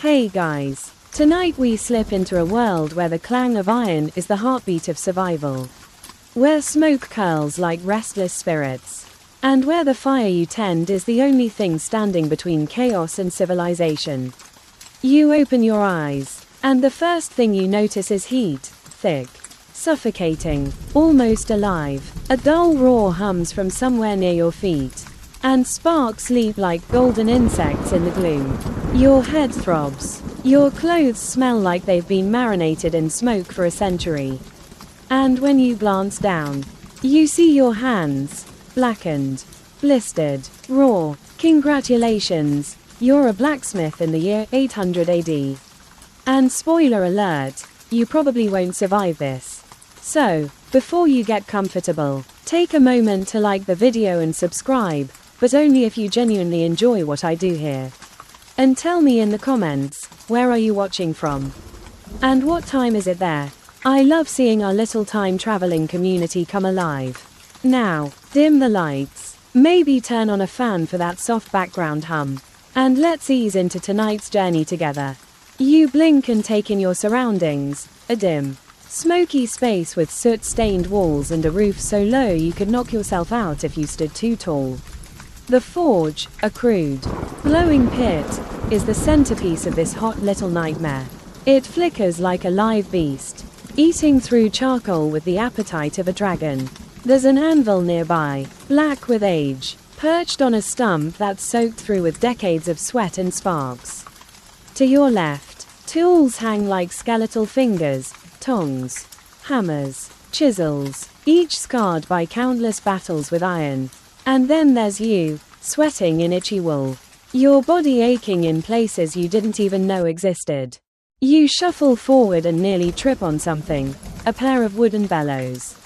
Hey guys, tonight we slip into a world where the clang of iron is the heartbeat of survival. Where smoke curls like restless spirits. And where the fire you tend is the only thing standing between chaos and civilization. You open your eyes, and the first thing you notice is heat, thick, suffocating, almost alive. A dull roar hums from somewhere near your feet, and sparks leap like golden insects in the gloom. Your head throbs. Your clothes smell like they've been marinated in smoke for a century. And when you glance down, you see your hands, blackened, blistered, raw. Congratulations, you're a blacksmith in the year 800 AD. And spoiler alert, you probably won't survive this. So, before you get comfortable, take a moment to like the video and subscribe, but only if you genuinely enjoy what I do here. And tell me in the comments, where are you watching from? And what time is it there? I love seeing our little time traveling community come alive. Now, dim the lights, maybe turn on a fan for that soft background hum, and let's ease into tonight's journey together. You blink and take in your surroundings, a dim, smoky space with soot-stained walls and a roof so low you could knock yourself out if you stood too tall. The forge, a crude, glowing pit, is the centerpiece of this hot little nightmare. It flickers like a live beast, eating through charcoal with the appetite of a dragon. There's an anvil nearby, black with age, perched on a stump that's soaked through with decades of sweat and sparks. To your left, tools hang like skeletal fingers, tongs, hammers, chisels, each scarred by countless battles with iron. And then there's you, sweating in itchy wool, your body aching in places you didn't even know existed. You shuffle forward and nearly trip on something, a pair of wooden bellows.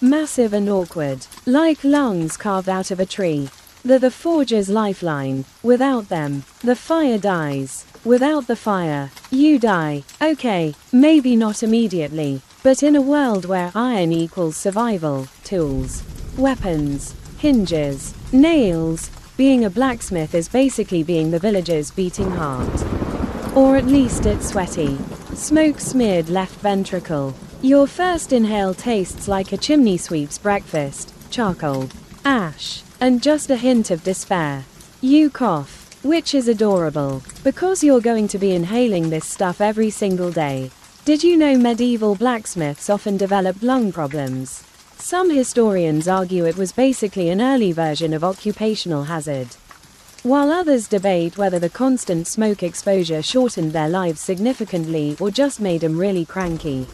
Massive and awkward, like lungs carved out of a tree. They're the forger's lifeline. Without them, the fire dies. Without the fire, you die. Okay, maybe not immediately, but in a world where iron equals survival, tools, weapons, hinges, nails, being a blacksmith is basically being the village's beating heart. Or at least its sweaty, smoke-smeared left ventricle. Your first inhale tastes like a chimney sweep's breakfast, charcoal, ash, and just a hint of despair. You cough, which is adorable, because you're going to be inhaling this stuff every single day. Did you know medieval blacksmiths often developed lung problems? Some historians argue it was basically an early version of occupational hazard, while others debate whether the constant smoke exposure shortened their lives significantly or just made them really cranky.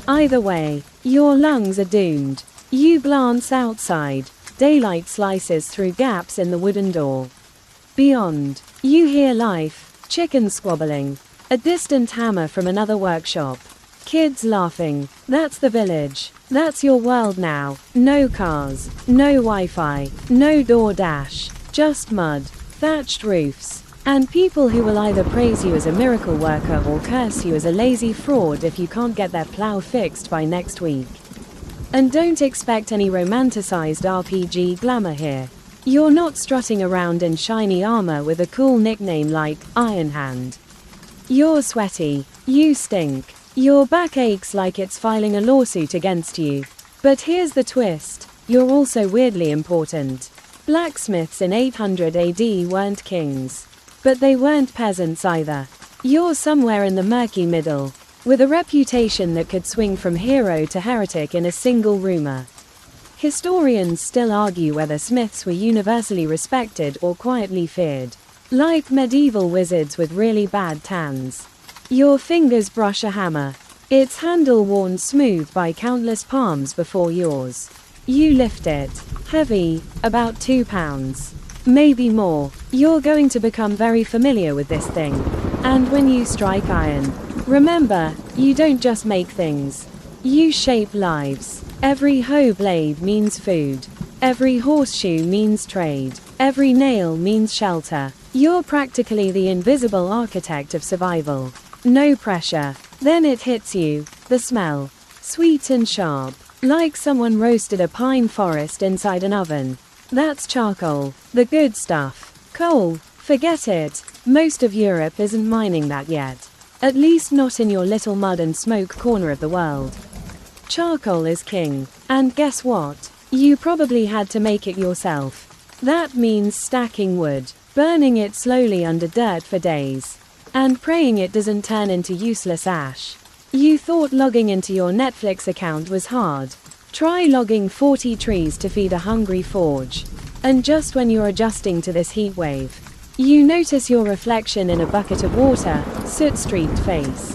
Either way, your lungs are doomed. You glance outside. Daylight slices through gaps in the wooden door. Beyond, you hear life, chickens squabbling, a distant hammer from another workshop, kids laughing. That's the village. That's your world now. No cars, no Wi-Fi, no DoorDash, just mud, thatched roofs, and people who will either praise you as a miracle worker or curse you as a lazy fraud if you can't get their plow fixed by next week. And don't expect any romanticized RPG glamour here. You're not strutting around in shiny armor with a cool nickname like Iron Hand. You're sweaty, you stink, your back aches like it's filing a lawsuit against you. But here's the twist, you're also weirdly important. Blacksmiths in 800 AD weren't kings. But they weren't peasants either. You're somewhere in the murky middle, with a reputation that could swing from hero to heretic in a single rumor. Historians still argue whether smiths were universally respected or quietly feared, like medieval wizards with really bad tans. Your fingers brush a hammer, its handle worn smooth by countless palms before yours. You lift it, heavy, about 2 pounds. Maybe more. You're going to become very familiar with this thing. And when you strike iron, remember, you don't just make things. You shape lives. Every hoe blade means food. Every horseshoe means trade. Every nail means shelter. You're practically the invisible architect of survival. No pressure. Then it hits you. The smell. Sweet and sharp. Like someone roasted a pine forest inside an oven. That's charcoal. The good stuff. Coal. Forget it. Most of Europe isn't mining that yet. At least not in your little mud and smoke corner of the world. Charcoal is king. And guess what? You probably had to make it yourself. That means stacking wood, burning it slowly under dirt for days, and praying it doesn't turn into useless ash. You thought logging into your Netflix account was hard. Try logging 40 trees to feed a hungry forge. And just when you're adjusting to this heat wave, you notice your reflection in a bucket of water, soot-streaked face,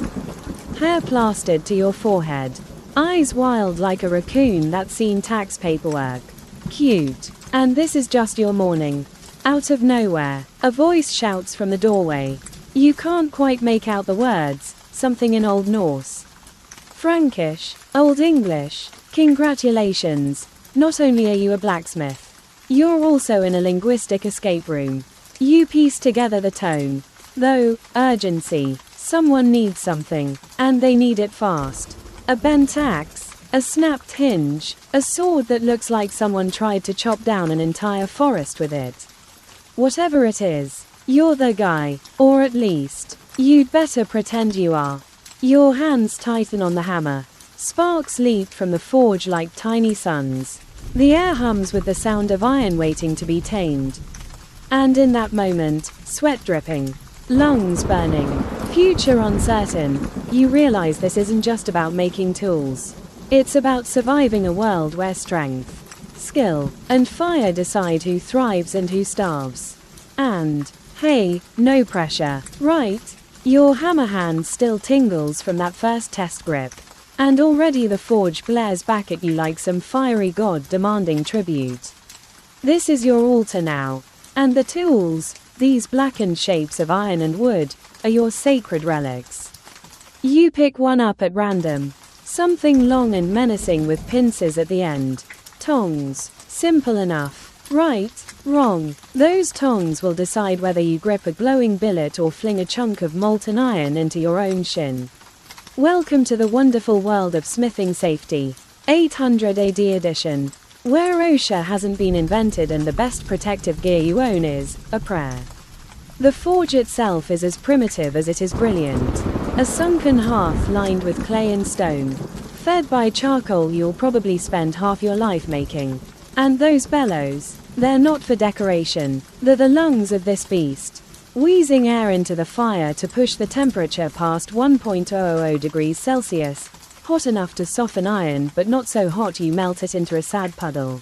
hair plastered to your forehead, eyes wild like a raccoon that's seen tax paperwork. Cute. And this is just your morning. Out of nowhere, a voice shouts from the doorway. You can't quite make out the words, something in Old Norse, Frankish, Old English. Congratulations. Not only are you a blacksmith, you're also in a linguistic escape room. You piece together the tone, though, urgency. Someone needs something, and they need it fast. A bent axe, a snapped hinge, a sword that looks like someone tried to chop down an entire forest with it. Whatever it is, you're the guy, or at least, you'd better pretend you are. Your hands tighten on the hammer. Sparks leap from the forge like tiny suns. The air hums with the sound of iron waiting to be tamed. And in that moment, sweat dripping, lungs burning, future uncertain, you realize this isn't just about making tools. It's about surviving a world where strength, skill, and fire decide who thrives and who starves. And, hey, no pressure, right? Your hammer hand still tingles from that first test grip. And already the forge glares back at you like some fiery god demanding tribute. This is your altar now. And the tools, these blackened shapes of iron and wood, are your sacred relics. You pick one up at random. Something long and menacing with pincers at the end. Tongs. Simple enough. Right? Wrong. Those tongs will decide whether you grip a glowing billet or fling a chunk of molten iron into your own shin. Welcome to the wonderful world of smithing safety, 800 AD edition, where OSHA hasn't been invented and the best protective gear you own is a prayer. The forge itself is as primitive as it is brilliant. A sunken hearth lined with clay and stone, fed by charcoal you'll probably spend half your life making. And those bellows, they're not for decoration, they're the lungs of this beast. Wheezing air into the fire to push the temperature past 1.000 degrees Celsius, hot enough to soften iron but not so hot you melt it into a sad puddle.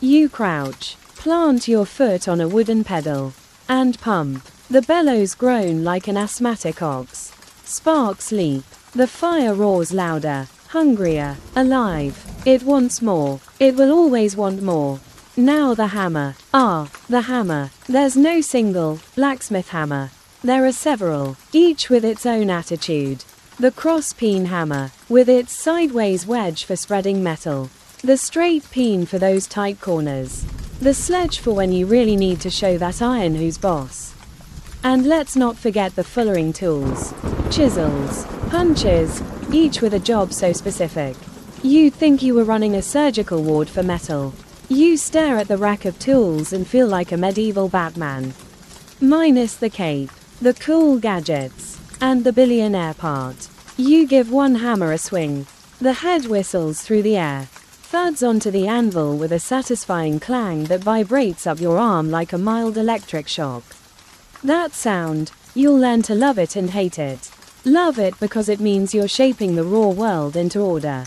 You crouch, plant your foot on a wooden pedal, and pump. The bellows groan like an asthmatic ox. Sparks leap. The fire roars louder, hungrier, alive. It wants more. It will always want more. Now the hammer. The hammer. There's no single, blacksmith hammer. There are several, each with its own attitude. The cross-peen hammer, with its sideways wedge for spreading metal. The straight peen for those tight corners. The sledge for when you really need to show that iron who's boss. And let's not forget the fullering tools. Chisels, punches, each with a job so specific. You'd think you were running a surgical ward for metal. You stare at the rack of tools and feel like a medieval Batman. Minus the cape, the cool gadgets, and the billionaire part. You give one hammer a swing. The head whistles through the air, thuds onto the anvil with a satisfying clang that vibrates up your arm like a mild electric shock. That sound, you'll learn to love it and hate it. Love it because it means you're shaping the raw world into order.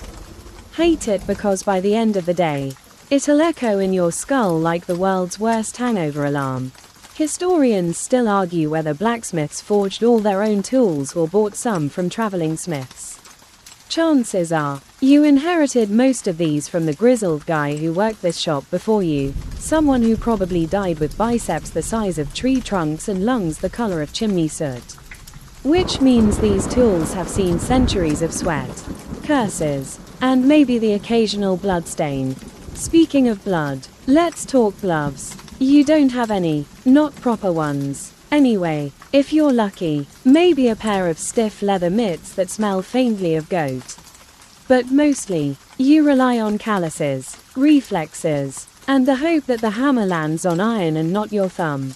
Hate it because by the end of the day, it'll echo in your skull like the world's worst hangover alarm. Historians still argue whether blacksmiths forged all their own tools or bought some from traveling smiths. Chances are, you inherited most of these from the grizzled guy who worked this shop before you, someone who probably died with biceps the size of tree trunks and lungs the color of chimney soot. Which means these tools have seen centuries of sweat, curses, and maybe the occasional blood stain. Speaking of blood, let's talk gloves. You don't have any, not proper ones. Anyway, if you're lucky, maybe a pair of stiff leather mitts that smell faintly of goat. But mostly, you rely on calluses, reflexes, and the hope that the hammer lands on iron and not your thumb.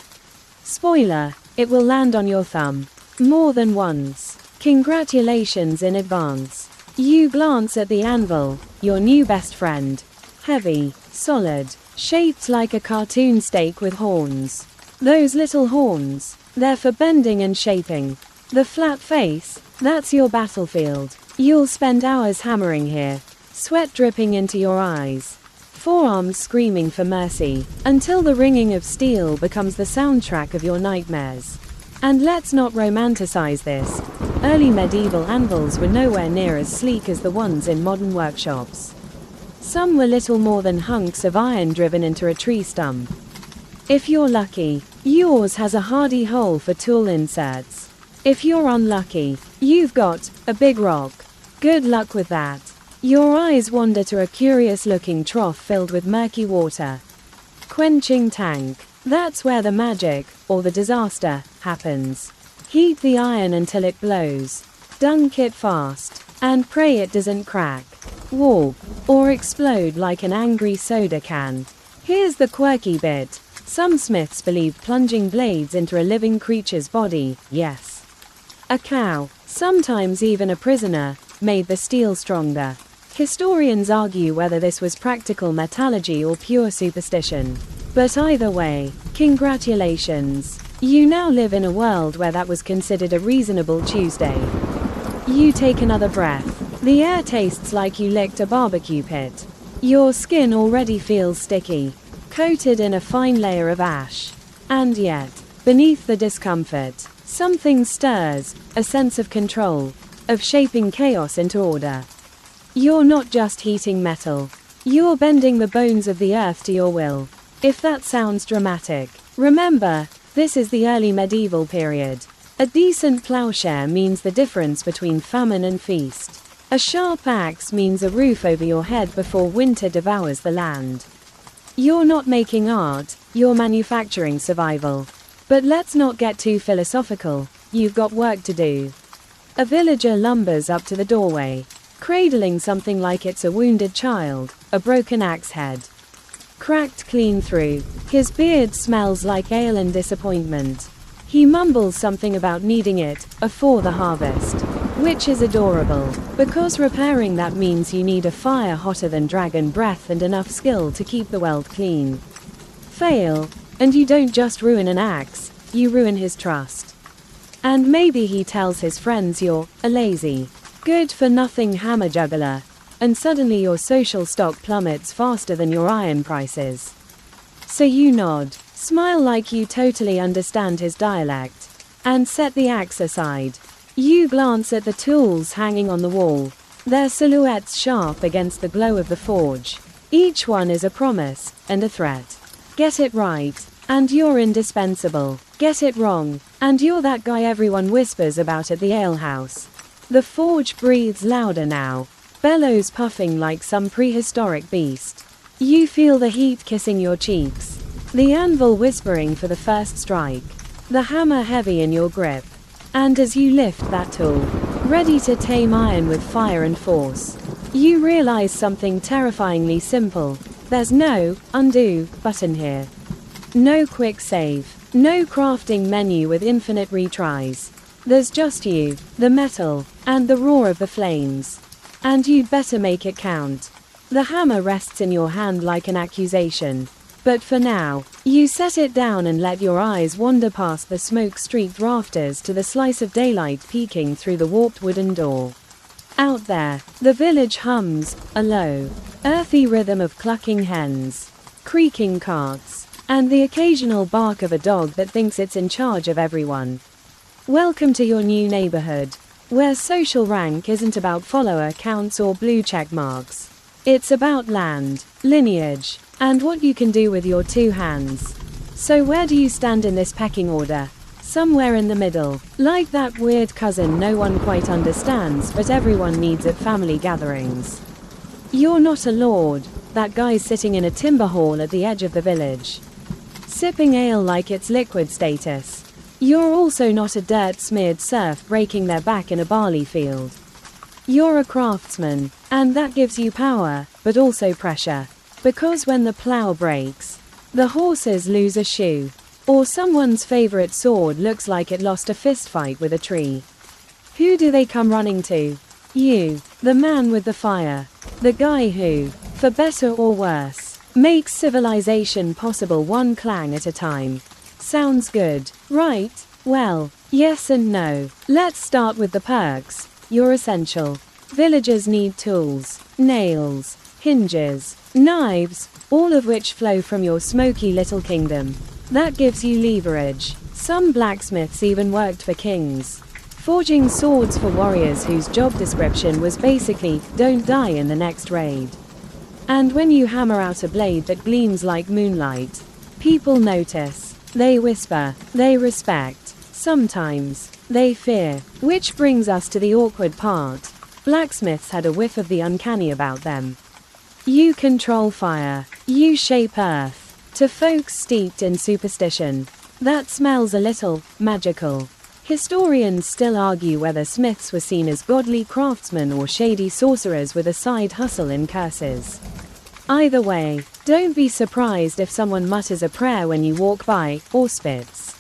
Spoiler, it will land on your thumb. More than once. Congratulations in advance. You glance at the anvil, your new best friend. Heavy, solid, shaped like a cartoon stake with horns. Those little horns, they're for bending and shaping. The flat face, that's your battlefield. You'll spend hours hammering here, sweat dripping into your eyes, forearms screaming for mercy, until the ringing of steel becomes the soundtrack of your nightmares. And let's not romanticize this. Early medieval anvils were nowhere near as sleek as the ones in modern workshops. Some were little more than hunks of iron driven into a tree stump. If you're lucky, yours has a hardy hole for tool inserts. If you're unlucky, you've got a big rock. Good luck with that. Your eyes wander to a curious-looking trough filled with murky water. Quenching tank. That's where the magic, or the disaster, happens. Heat the iron until it glows. Dunk it fast. And pray it doesn't crack, warp, or explode like an angry soda can. Here's the quirky bit. Some smiths believe plunging blades into a living creature's body, yes, a cow, sometimes even a prisoner, made the steel stronger. Historians argue whether this was practical metallurgy or pure superstition. But either way, congratulations. You now live in a world where that was considered a reasonable Tuesday. You take another breath. The air tastes like you licked a barbecue pit. Your skin already feels sticky, coated in a fine layer of ash. And yet, beneath the discomfort, something stirs, a sense of control, of shaping chaos into order. You're not just heating metal. You're bending the bones of the earth to your will. If that sounds dramatic, remember, this is the early medieval period. A decent plowshare means the difference between famine and feast. A sharp axe means a roof over your head before winter devours the land. You're not making art, you're manufacturing survival. But let's not get too philosophical, you've got work to do. A villager lumbers up to the doorway, cradling something like it's a wounded child, a broken axe head. Cracked clean through. His beard smells like ale and disappointment. He mumbles something about needing it, for the harvest. Which is adorable, because repairing that means you need a fire hotter than dragon breath and enough skill to keep the weld clean. Fail, and you don't just ruin an axe, you ruin his trust. And maybe he tells his friends you're a lazy, good-for-nothing hammer juggler, and suddenly your social stock plummets faster than your iron prices. So you nod, smile like you totally understand his dialect, and set the axe aside. You glance at the tools hanging on the wall, their silhouettes sharp against the glow of the forge. Each one is a promise, and a threat. Get it right, and you're indispensable. Get it wrong, and you're that guy everyone whispers about at the alehouse. The forge breathes louder now, bellows puffing like some prehistoric beast. You feel the heat kissing your cheeks, the anvil whispering for the first strike, the hammer heavy in your grip. And as you lift that tool, ready to tame iron with fire and force, you realize something terrifyingly simple. There's no undo button here. No quick save. No crafting menu with infinite retries. There's just you, the metal, and the roar of the flames. And you'd better make it count. The hammer rests in your hand like an accusation. But for now, you set it down and let your eyes wander past the smoke-streaked rafters to the slice of daylight peeking through the warped wooden door. Out there, the village hums, a low, earthy rhythm of clucking hens, creaking carts, and the occasional bark of a dog that thinks it's in charge of everyone. Welcome to your new neighborhood, where social rank isn't about follower counts or blue check marks. It's about land, lineage, and what you can do with your two hands. So where do you stand in this pecking order? Somewhere in the middle, like that weird cousin no one quite understands but everyone needs at family gatherings. You're not a lord, that guy's sitting in a timber hall at the edge of the village, sipping ale like it's liquid status. You're also not a dirt-smeared serf breaking their back in a barley field. You're a craftsman, and that gives you power, but also pressure. Because when the plow breaks, the horses lose a shoe. Or someone's favorite sword looks like it lost a fistfight with a tree. Who do they come running to? You, the man with the fire. The guy who, for better or worse, makes civilization possible one clang at a time. Sounds good, right? Well, yes and no. Let's start with the perks. You're essential. Villagers need tools, nails, hinges, knives, all of which flow from your smoky little kingdom. That gives you leverage. Some blacksmiths even worked for kings, forging swords for warriors whose job description was basically, don't die in the next raid. And when you hammer out a blade that gleams like moonlight, people notice, they whisper, they respect, sometimes, they fear. Which brings us to the awkward part. Blacksmiths had a whiff of the uncanny about them. You control fire. You shape earth. To folks steeped in superstition, that smells a little magical. Historians still argue whether smiths were seen as godly craftsmen or shady sorcerers with a side hustle in curses. Either way, don't be surprised if someone mutters a prayer when you walk by, or spits.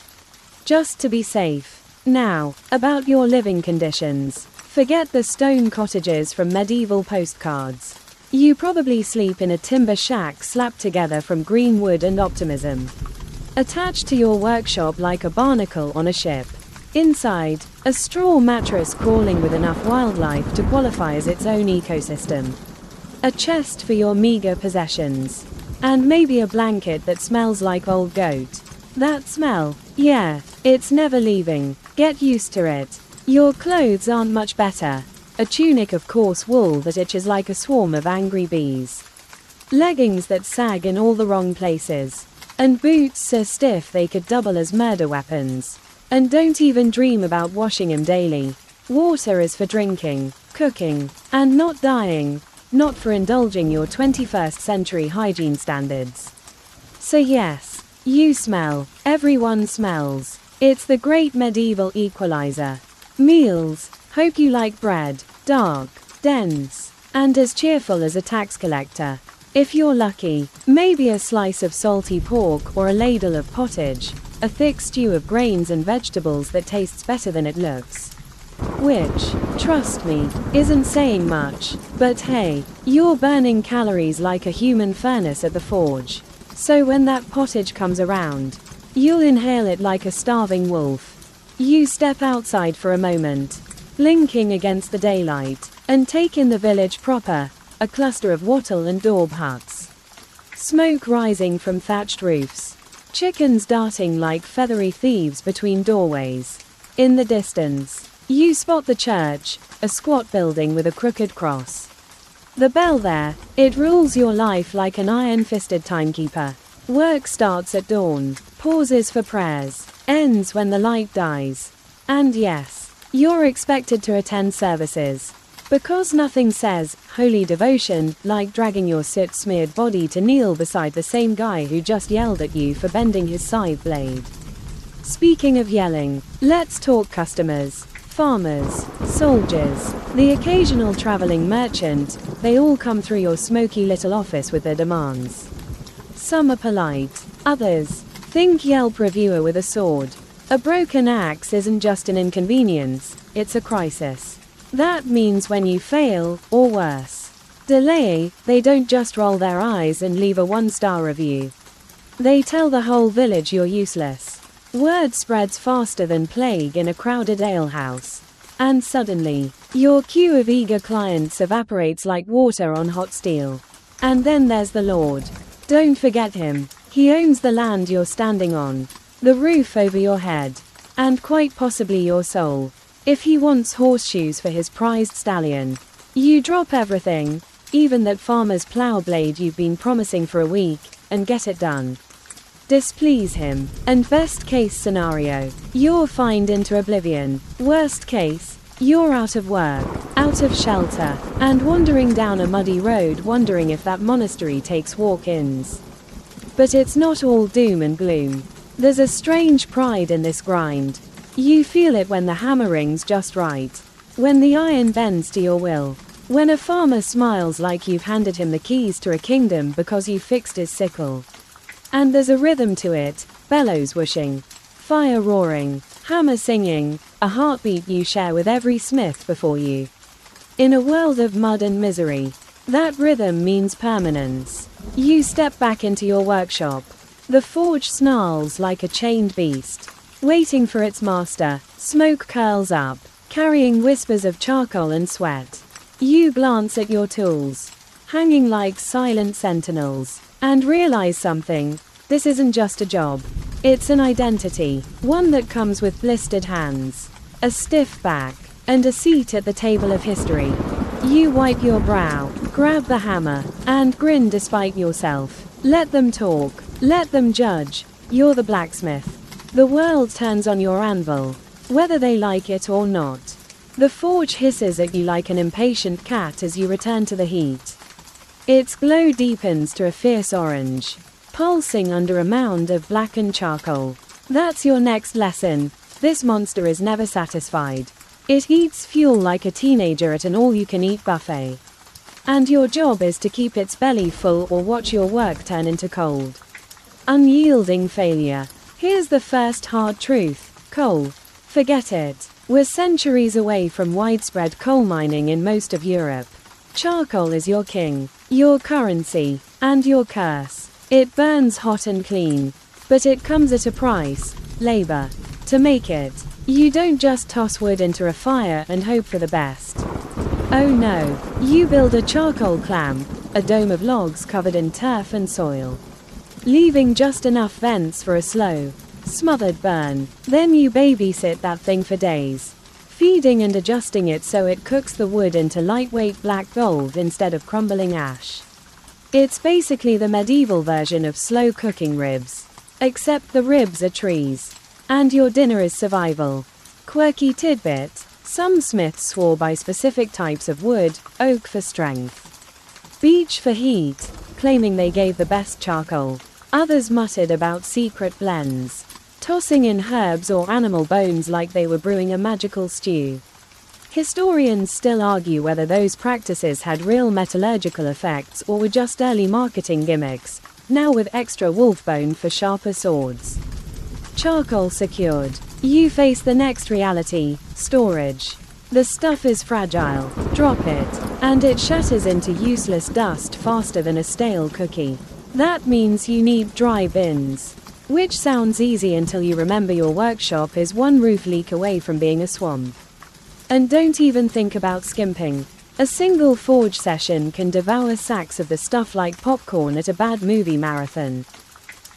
Just to be safe. Now, about your living conditions. Forget the stone cottages from medieval postcards. You probably sleep in a timber shack slapped together from green wood and optimism. Attached to your workshop like a barnacle on a ship. Inside, a straw mattress crawling with enough wildlife to qualify as its own ecosystem. A chest for your meager possessions. And maybe a blanket that smells like old goat. That smell, yeah, it's never leaving. Get used to it. Your clothes aren't much better. A tunic of coarse wool that itches like a swarm of angry bees. Leggings that sag in all the wrong places. And boots so stiff they could double as murder weapons. And don't even dream about washing them daily. Water is for drinking, cooking, and not dying. Not for indulging your 21st century hygiene standards. So yes, you smell. Everyone smells. It's the great medieval equalizer. Meals. Hope you like bread. Dark, dense, and as cheerful as a tax collector. If you're lucky, maybe a slice of salty pork or a ladle of pottage, a thick stew of grains and vegetables that tastes better than it looks. Which, trust me, isn't saying much, but hey, you're burning calories like a human furnace at the forge. So when that pottage comes around, you'll inhale it like a starving wolf. You step outside for a moment, blinking against the daylight, and take in the village proper, a cluster of wattle and daub huts. Smoke rising from thatched roofs. Chickens darting like feathery thieves between doorways. In the distance, you spot the church, a squat building with a crooked cross. The bell there, it rules your life like an iron-fisted timekeeper. Work starts at dawn, pauses for prayers, ends when the light dies. And yes, you're expected to attend services. Because nothing says holy devotion like dragging your soot-smeared body to kneel beside the same guy who just yelled at you for bending his scythe blade. Speaking of yelling, let's talk customers, farmers, soldiers, the occasional traveling merchant. They all come through your smoky little office with their demands. Some are polite, others, think Yelp reviewer with a sword. A broken axe isn't just an inconvenience, it's a crisis. That means when you fail, or worse, delay, they don't just roll their eyes and leave a 1-star review. They tell the whole village you're useless. Word spreads faster than plague in a crowded alehouse. And suddenly, your queue of eager clients evaporates like water on hot steel. And then there's the Lord. Don't forget him. He owns the land you're standing on, the roof over your head, and quite possibly your soul. If he wants horseshoes for his prized stallion, you drop everything, even that farmer's plow blade you've been promising for a week, and get it done. Displease him, and best case scenario, you're fined into oblivion. Worst case, you're out of work, out of shelter, and wandering down a muddy road wondering if that monastery takes walk-ins. But it's not all doom and gloom. There's a strange pride in this grind. You feel it when the hammer rings just right. When the iron bends to your will. When a farmer smiles like you've handed him the keys to a kingdom because you fixed his sickle. And there's a rhythm to it. bellows whooshing, fire roaring, hammer singing, a heartbeat you share with every smith before you. In a world of mud and misery, that rhythm means permanence. You step back into your workshop. The forge snarls like a chained beast, waiting for its master. Smoke curls up, carrying whispers of charcoal and sweat. You glance at your tools, hanging like silent sentinels, and realize something. This isn't just a job. It's an identity, one that comes with blistered hands, a stiff back, and a seat at the table of history. You wipe your brow, grab the hammer, and grin despite yourself. Let them talk, let them judge. You're the blacksmith. The world turns on your anvil, whether they like it or not. The forge hisses at you like an impatient cat as you return to the heat. Its glow deepens to a fierce orange, pulsing under a mound of blackened charcoal. That's your next lesson. This monster is never satisfied. It eats fuel like a teenager at an all-you-can-eat buffet. And your job is to keep its belly full or watch your work turn into cold, unyielding failure. Here's the first hard truth. Coal, forget it. We're centuries away from widespread coal mining in most of Europe. Charcoal is your king, your currency, and your curse. It burns hot and clean, but it comes at a price, labor. To make it, you don't just toss wood into a fire and hope for the best. Oh no, you build a charcoal clamp, a dome of logs covered in turf and soil, leaving just enough vents for a slow, smothered burn. Then you babysit that thing for days, feeding and adjusting it so it cooks the wood into lightweight black gold instead of crumbling ash. It's basically the medieval version of slow cooking ribs, except the ribs are trees, and your dinner is survival. Quirky tidbit: some smiths swore by specific types of wood: oak for strength, beech for heat, claiming they gave the best charcoal. Others muttered about secret blends, tossing in herbs or animal bones like they were brewing a magical stew. Historians still argue whether those practices had real metallurgical effects or were just early marketing gimmicks, now with extra wolf bone for sharper swords. Charcoal secured. You face the next reality: storage. The stuff is fragile. Drop it, and it shatters into useless dust faster than a stale cookie. That means you need dry bins, which sounds easy until you remember your workshop is one roof leak away from being a swamp. And don't even think about skimping. A single forge session can devour sacks of the stuff like popcorn at a bad movie marathon.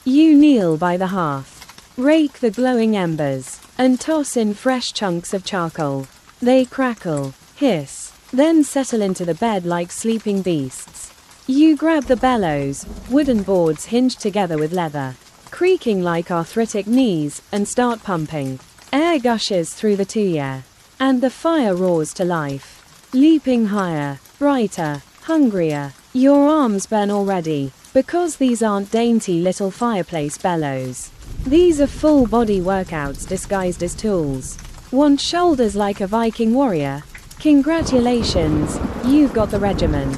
You kneel by the hearth, rake the glowing embers, and toss in fresh chunks of charcoal. They crackle, hiss, then settle into the bed like sleeping beasts. You grab the bellows, wooden boards hinged together with leather, creaking like arthritic knees, and start pumping. Air gushes through the tuyere, and the fire roars to life, leaping higher, brighter, hungrier. Your arms burn already, because these aren't dainty little fireplace bellows. These are full-body workouts disguised as tools. Want shoulders like a Viking warrior? Congratulations, you've got the regimen.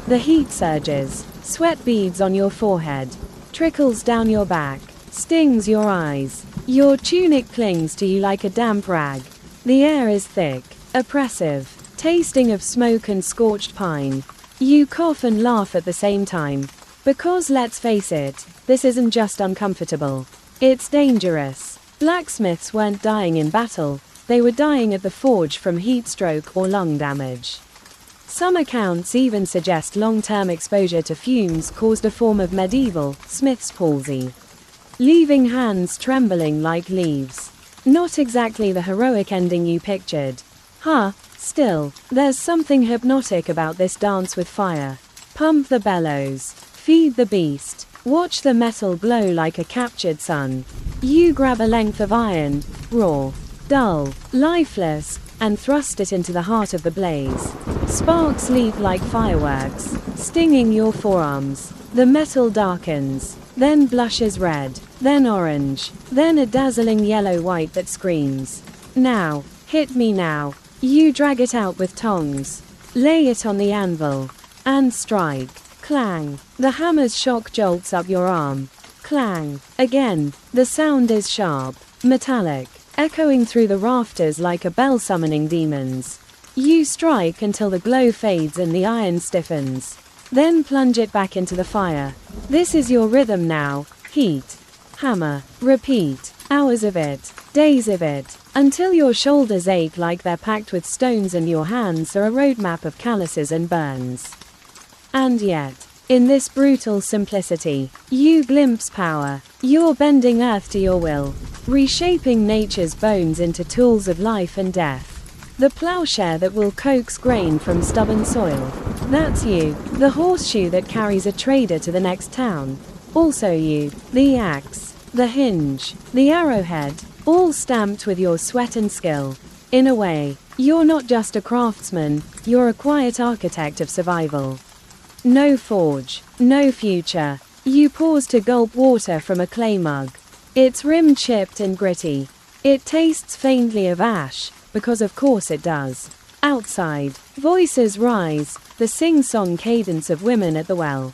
The heat surges, sweat beads on your forehead, trickles down your back, stings your eyes. Your tunic clings to you like a damp rag. The air is thick, oppressive, tasting of smoke and scorched pine. You cough and laugh at the same time, because let's face it, this isn't just uncomfortable. It's dangerous. Blacksmiths weren't dying in battle, they were dying at the forge from heat stroke or lung damage. Some accounts even suggest long-term exposure to fumes caused a form of medieval smith's palsy, leaving hands trembling like leaves. Not exactly the heroic ending you pictured. Still, there's something hypnotic about this dance with fire. Pump the bellows, feed the beast, watch the metal glow like a captured sun. You grab a length of iron, raw, dull, lifeless, and thrust it into the heart of the blaze. Sparks leap like fireworks, stinging your forearms. The metal darkens, then blushes red, then orange, then a dazzling yellow-white that screams, "Now, hit me now." You drag it out with tongs, lay it on the anvil, and strike. Clang. The hammer's shock jolts up your arm. Clang. Again, the sound is sharp, metallic, echoing through the rafters like a bell summoning demons. You strike until the glow fades and the iron stiffens. Then plunge it back into the fire. This is your rhythm now. Heat. Hammer. Repeat. Hours of it. Days of it. Until your shoulders ache like they're packed with stones and your hands are a roadmap of calluses and burns. And yet, in this brutal simplicity, you glimpse power. You're bending earth to your will, reshaping nature's bones into tools of life and death. The plowshare that will coax grain from stubborn soil. That's you. The horseshoe that carries a trader to the next town. Also you. The axe, the hinge, the arrowhead, all stamped with your sweat and skill. In a way, you're not just a craftsman, you're a quiet architect of survival. No forge, no future. You pause to gulp water from a clay mug. Its rim chipped and gritty. It tastes faintly of ash, because of course it does. Outside, voices rise, the sing-song cadence of women at the well.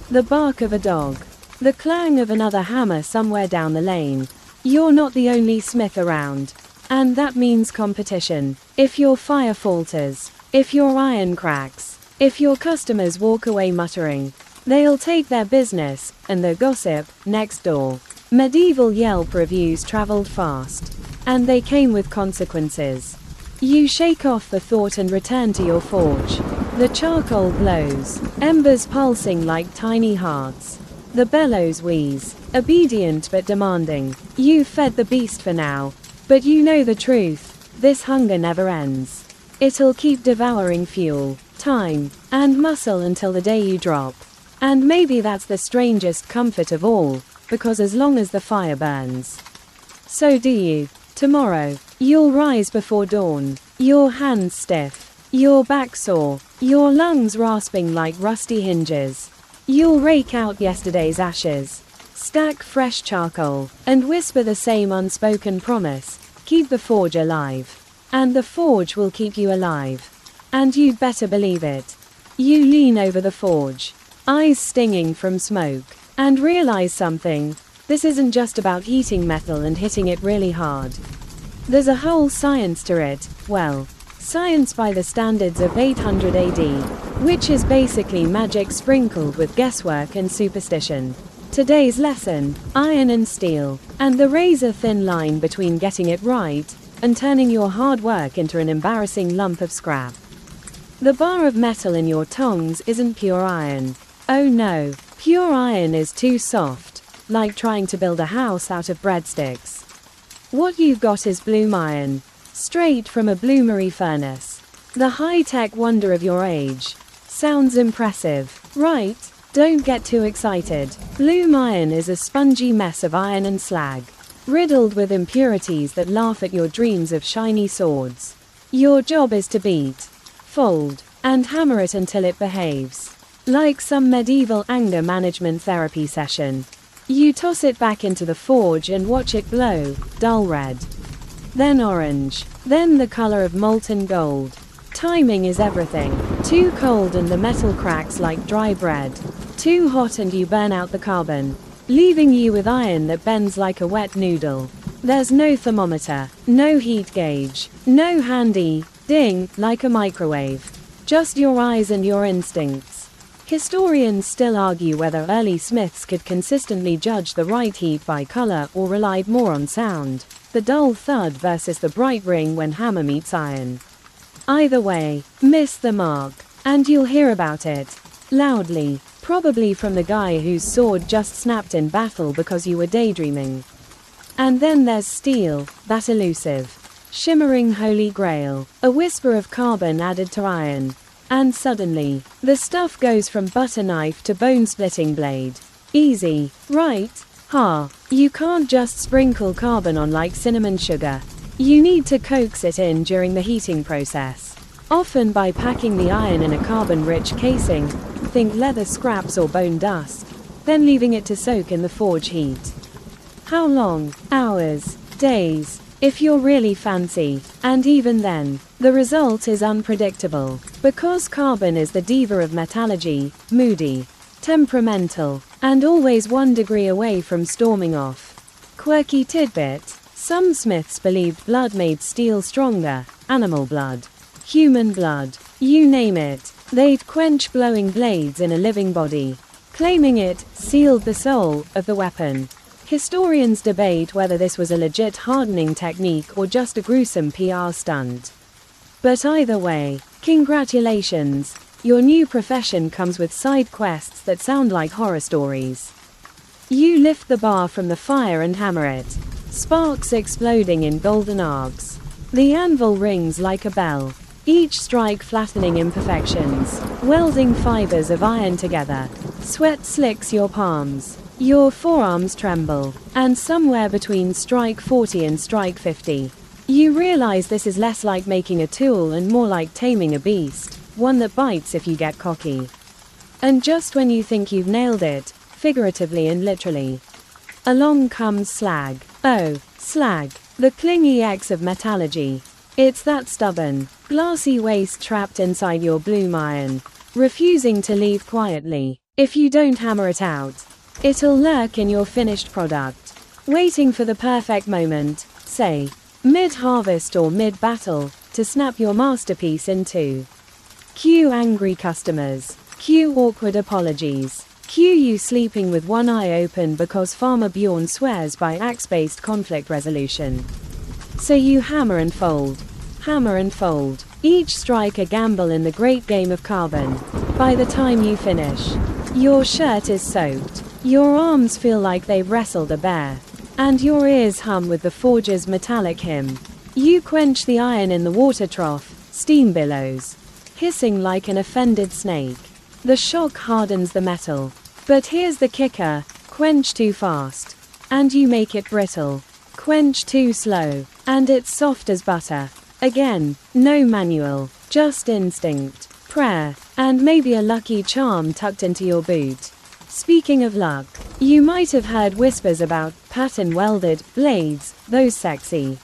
The bark of a dog. The clang of another hammer somewhere down the lane. You're not the only smith around. And that means competition. If your fire falters, if your iron cracks, if your customers walk away muttering, they'll take their business, and the gossip, next door. Medieval Yelp reviews traveled fast. And they came with consequences. You shake off the thought and return to your forge. The charcoal glows, embers pulsing like tiny hearts. The bellows wheeze, obedient but demanding. You've fed the beast for now. But you know the truth, this hunger never ends. It'll keep devouring fuel, time, and muscle until the day you drop. And maybe that's the strangest comfort of all, because as long as the fire burns, so do you. Tomorrow, you'll rise before dawn, your hands stiff, your back sore, your lungs rasping like rusty hinges. You'll rake out yesterday's ashes, stack fresh charcoal, and whisper the same unspoken promise, keep the forge alive. And the forge will keep you alive. And you'd better believe it. You lean over the forge, eyes stinging from smoke, and realize something. This isn't just about heating metal and hitting it really hard. There's a whole science to it, well, science by the standards of 800 AD, which is basically magic sprinkled with guesswork and superstition. Today's lesson, iron and steel, and the razor-thin line between getting it right and turning your hard work into an embarrassing lump of scrap. The bar of metal in your tongs isn't pure iron. Oh no, pure iron is too soft, like trying to build a house out of breadsticks. What you've got is bloom iron, straight from a bloomery furnace. The high-tech wonder of your age. Sounds impressive, right? Don't get too excited. Bloom iron is a spongy mess of iron and slag, riddled with impurities that laugh at your dreams of shiny swords. Your job is to beat, fold, and hammer it until it behaves. Like some medieval anger management therapy session. You toss it back into the forge and watch it glow, dull red. Then orange. Then the color of molten gold. Timing is everything. Too cold and the metal cracks like dry bread. Too hot and you burn out the carbon, leaving you with iron that bends like a wet noodle. There's no thermometer, no heat gauge, no handy ding like a microwave. Just your eyes and your instincts. Historians still argue whether early smiths could consistently judge the right heat by color or relied more on sound, the dull thud versus the bright ring when hammer meets iron. Either way, miss the mark, and you'll hear about it. Loudly, probably from the guy whose sword just snapped in battle because you were daydreaming. And then there's steel, that elusive, shimmering holy grail, a whisper of carbon added to iron. And suddenly, the stuff goes from butter knife to bone-splitting blade. Easy, right? Ha, you can't just sprinkle carbon on like cinnamon sugar. You need to coax it in during the heating process. Often by packing the iron in a carbon-rich casing, think leather scraps or bone dust, then leaving it to soak in the forge heat. How long? Hours, days, if you're really fancy, and even then, the result is unpredictable, because carbon is the diva of metallurgy, moody. temperamental, and always 1 degree away from storming off. Quirky tidbit: some smiths believed blood made steel stronger, animal blood, human blood, you name it, they'd quench glowing blades in a living body, claiming it sealed the soul of the weapon. Historians debate whether this was a legit hardening technique or just a gruesome PR stunt. But either way, congratulations, your new profession comes with side quests that sound like horror stories. You lift the bar from the fire and hammer it, sparks exploding in golden arcs. The anvil rings like a bell, each strike flattening imperfections, welding fibers of iron together. Sweat slicks your palms, your forearms tremble, and somewhere between strike 40 and strike 50, you realize this is less like making a tool and more like taming a beast, one that bites if you get cocky. And just when you think you've nailed it, figuratively and literally, along comes slag. Oh, slag, the clingy ex of metallurgy. It's that stubborn, glassy waste trapped inside your bloom iron, refusing to leave quietly. If you don't hammer it out, it'll lurk in your finished product, waiting for the perfect moment, say, mid-harvest or mid-battle, to snap your masterpiece in two. Cue angry customers, cue awkward apologies, cue you sleeping with one eye open because Farmer Bjorn swears by axe-based conflict resolution. So you hammer and fold, each strike a gamble in the great game of carbon. By the time you finish, your shirt is soaked, your arms feel like they've wrestled a bear, and your ears hum with the forger's metallic hymn. You quench the iron in the water trough, steam billows, hissing like an offended snake. The shock hardens the metal. But here's the kicker: quench too fast, and you make it brittle. Quench too slow, and it's soft as butter. Again, no manual, just instinct, prayer, and maybe a lucky charm tucked into your boot. Speaking of luck, you might have heard whispers about pattern-welded blades, those sexy,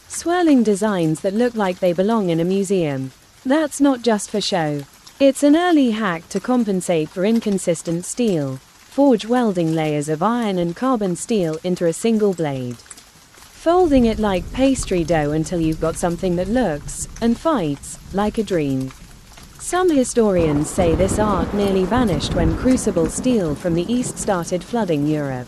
swirling designs that look like they belong in a museum. That's not just for show. It's an early hack to compensate for inconsistent steel. Forge welding layers of iron and carbon steel into a single blade, folding it like pastry dough until you've got something that looks, and fights, like a dream. Some historians say this art nearly vanished when crucible steel from the East started flooding Europe.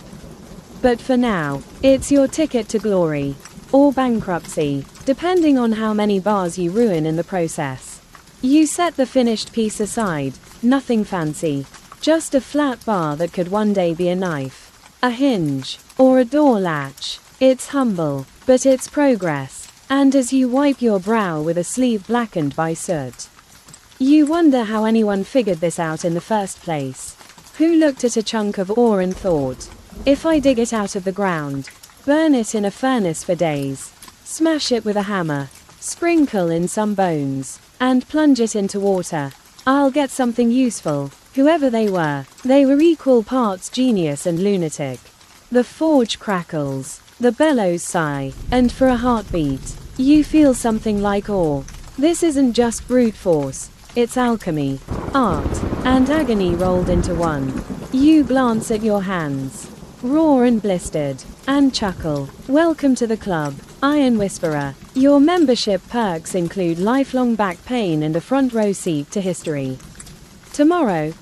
But for now, it's your ticket to glory, or bankruptcy, depending on how many bars you ruin in the process. You set the finished piece aside, nothing fancy, just a flat bar that could one day be a knife, a hinge, or a door latch. It's humble, but it's progress, and as you wipe your brow with a sleeve blackened by soot, you wonder how anyone figured this out in the first place. Who looked at a chunk of ore and thought, if I dig it out of the ground, burn it in a furnace for days, smash it with a hammer, sprinkle in some bones, and plunge it into water, I'll get something useful. Whoever they were equal parts genius and lunatic. The forge crackles, the bellows sigh, and for a heartbeat, you feel something like awe. This isn't just brute force, it's alchemy, art, and agony rolled into one. You glance at your hands, raw and blistered, and chuckle. Welcome to the club, Iron Whisperer. Your membership perks include lifelong back pain and a front row seat to history. Tomorrow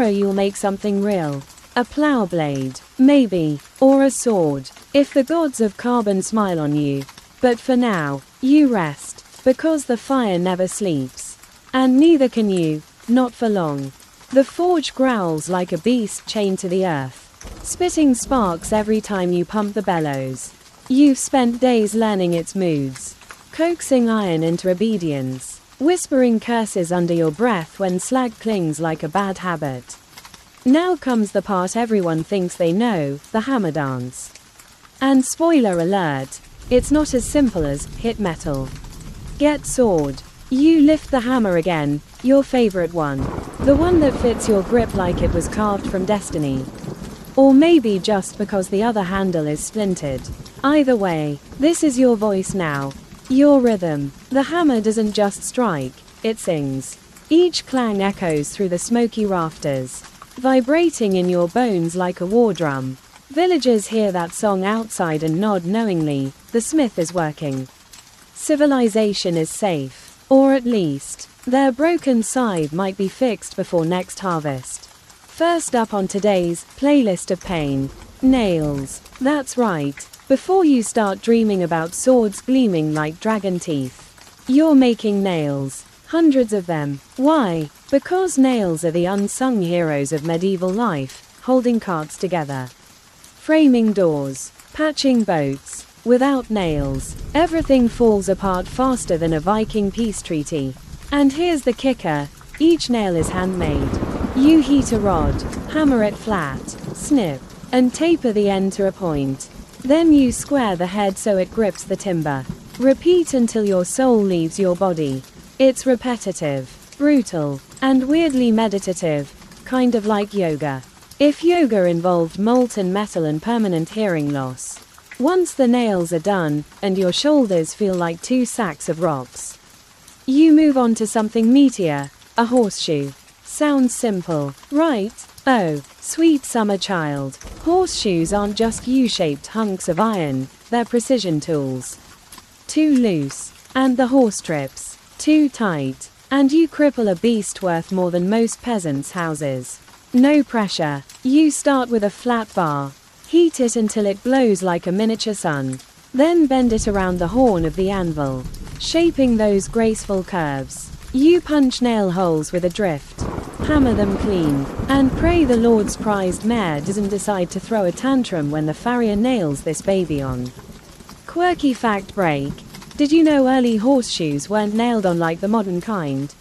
you'll make something real. A plow blade, maybe, or a sword, if the gods of carbon smile on you. But for now, you rest, because the fire never sleeps. And neither can you, not for long. The forge growls like a beast chained to the earth, spitting sparks every time you pump the bellows. You've spent days learning its moods, coaxing iron into obedience, whispering curses under your breath when slag clings like a bad habit. Now comes the part everyone thinks they know, the hammer dance. And spoiler alert, it's not as simple as hit metal, get sword. You lift the hammer again, your favorite one, the one that fits your grip like it was carved from destiny. Or maybe just because the other handle is splintered. Either way, this is your voice now, your rhythm. The hammer doesn't just strike, it sings. Each clang echoes through the smoky rafters, vibrating in your bones like a war drum. Villagers hear that song outside and nod knowingly. The smith is working. Civilization is safe. Or at least, their broken scythe might be fixed before next harvest. First up on today's playlist of pain. Nails. That's right. Before you start dreaming about swords gleaming like dragon teeth, you're making nails. Hundreds of them. Why? Because nails are the unsung heroes of medieval life, holding carts together, framing doors, patching boats. Without nails, everything falls apart faster than a Viking peace treaty. And here's the kicker, each nail is handmade. You heat a rod, hammer it flat, snip, and taper the end to a point. Then you square the head so it grips the timber. Repeat until your soul leaves your body. It's repetitive, brutal, and weirdly meditative, kind of like yoga. If yoga involved molten metal and permanent hearing loss. Once the nails are done, and your shoulders feel like 2 sacks of rocks, you move on to something meatier, a horseshoe. Sounds simple, right? Oh, sweet summer child. Horseshoes aren't just U-shaped hunks of iron, they're precision tools. Too loose, and the horse trips. Too tight, and you cripple a beast worth more than most peasants' houses. No pressure. You start with a flat bar. Heat it until it glows like a miniature sun. Then bend it around the horn of the anvil, shaping those graceful curves. You punch nail holes with a drift, hammer them clean, and pray the Lord's prized mare doesn't decide to throw a tantrum when the farrier nails this baby on. Quirky fact break. Did you know early horseshoes weren't nailed on like the modern kind?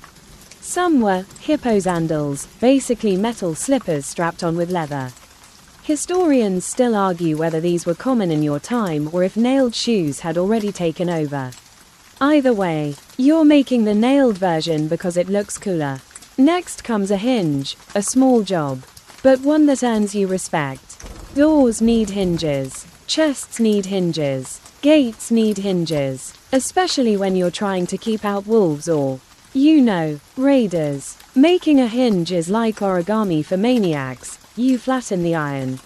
Some were hipposandals, basically metal slippers strapped on with leather. Historians still argue whether these were common in your time or if nailed shoes had already taken over. Either way, you're making the nailed version because it looks cooler. Next comes a hinge, a small job, but one that earns you respect. Doors need hinges, chests need hinges, gates need hinges, especially when you're trying to keep out wolves or, raiders. Making a hinge is like origami for maniacs. You flatten the iron,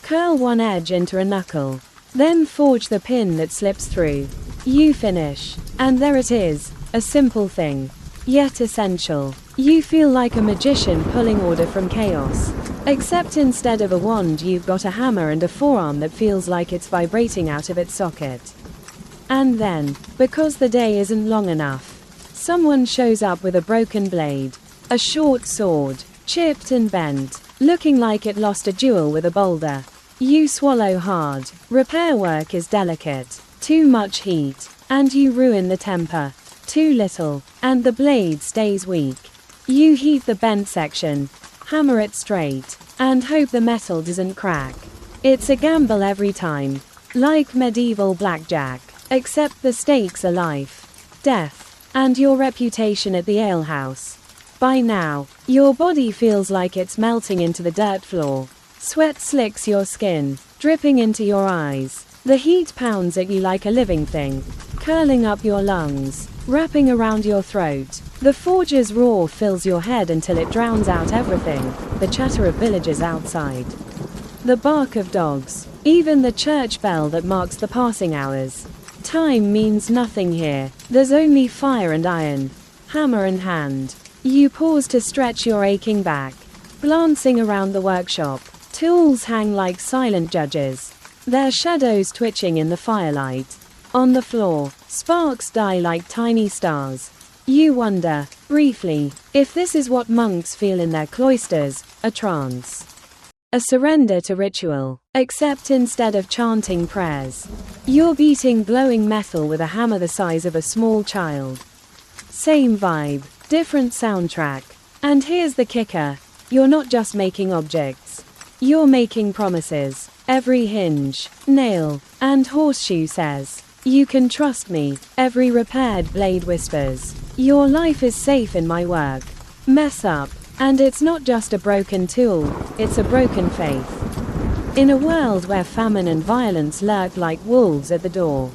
curl one edge into a knuckle, then forge the pin that slips through. You finish, and there it is, a simple thing, yet essential. You feel like a magician pulling order from chaos. Except instead of a wand you've got a hammer and a forearm that feels like it's vibrating out of its socket. And then, because the day isn't long enough, someone shows up with a broken blade, a short sword, chipped and bent, looking like it lost a duel with a boulder. You swallow hard. Repair work is delicate. Too much heat, and you ruin the temper. Too little, and the blade stays weak. You heat the bent section, hammer it straight, and hope the metal doesn't crack. It's a gamble every time. Like medieval blackjack, except the stakes are life, death, and your reputation at the alehouse. By now, your body feels like it's melting into the dirt floor. Sweat slicks your skin, dripping into your eyes. The heat pounds at you like a living thing, curling up your lungs, wrapping around your throat. The forge's roar fills your head until it drowns out everything, the chatter of villagers outside, the bark of dogs, even the church bell that marks the passing hours. Time means nothing here. There's only fire and iron, hammer and hand. You pause to stretch your aching back, glancing around the workshop. Tools hang like silent judges, their shadows twitching in the firelight. On the floor, sparks die like tiny stars. You wonder, briefly, if this is what monks feel in their cloisters, a trance. A surrender to ritual, except instead of chanting prayers, you're beating glowing metal with a hammer the size of a small child. Same vibe, different soundtrack. And here's the kicker, you're not just making objects. You're making promises. Every hinge, nail, and horseshoe says, "You can trust me." Every repaired blade whispers, "Your life is safe in my work." Mess up, and it's not just a broken tool, it's a broken faith. In a world where famine and violence lurk like wolves at the door,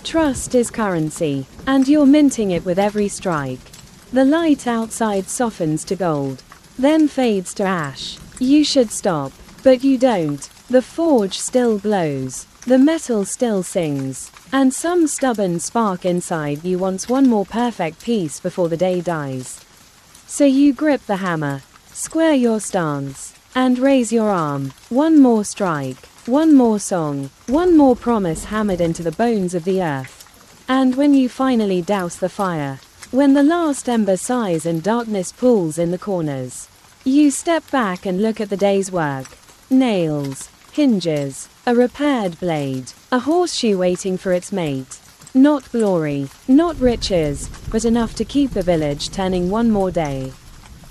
trust is currency, and you're minting it with every strike. The light outside softens to gold, then fades to ash, You should stop. But you don't. The forge still glows. The metal still sings. And some stubborn spark inside you wants one more perfect piece before the day dies. So you grip the hammer, square your stance, and raise your arm. One more strike, one more song, one more promise hammered into the bones of the earth. And when you finally douse the fire, when the last ember sighs and darkness pools in the corners, you step back and look at the day's work. Nails, hinges, a repaired blade, a horseshoe waiting for its mate. Not glory, not riches, but enough to keep the village turning one more day.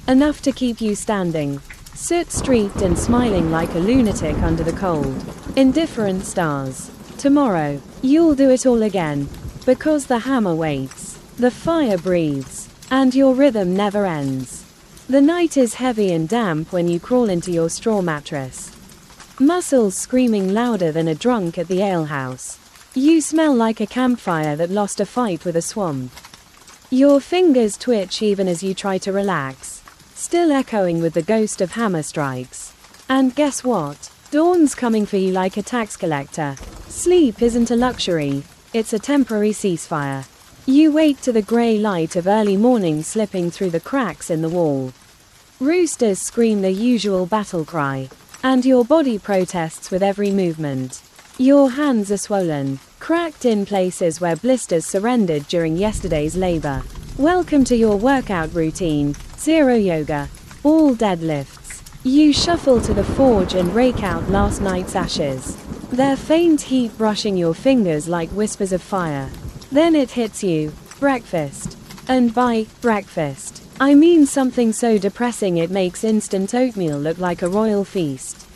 Enough to keep you standing, soot-streaked and smiling like a lunatic under the cold, indifferent stars. Tomorrow, you'll do it all again, because the hammer waits, the fire breathes, and your rhythm never ends. The night is heavy and damp when you crawl into your straw mattress. Muscles screaming louder than a drunk at the alehouse. You smell like a campfire that lost a fight with a swamp. Your fingers twitch even as you try to relax, still echoing with the ghost of hammer strikes. And guess what? Dawn's coming for you like a tax collector. Sleep isn't a luxury, it's a temporary ceasefire. You wake to the grey light of early morning slipping through the cracks in the wall. Roosters scream their usual battle cry, and your body protests with every movement. Your hands are swollen, cracked in places where blisters surrendered during yesterday's labor. Welcome to your workout routine, 0 yoga, all deadlifts. You shuffle to the forge and rake out last night's ashes, their faint heat brushing your fingers like whispers of fire. Then it hits you, breakfast. And by breakfast, I mean something so depressing it makes instant oatmeal look like a royal feast.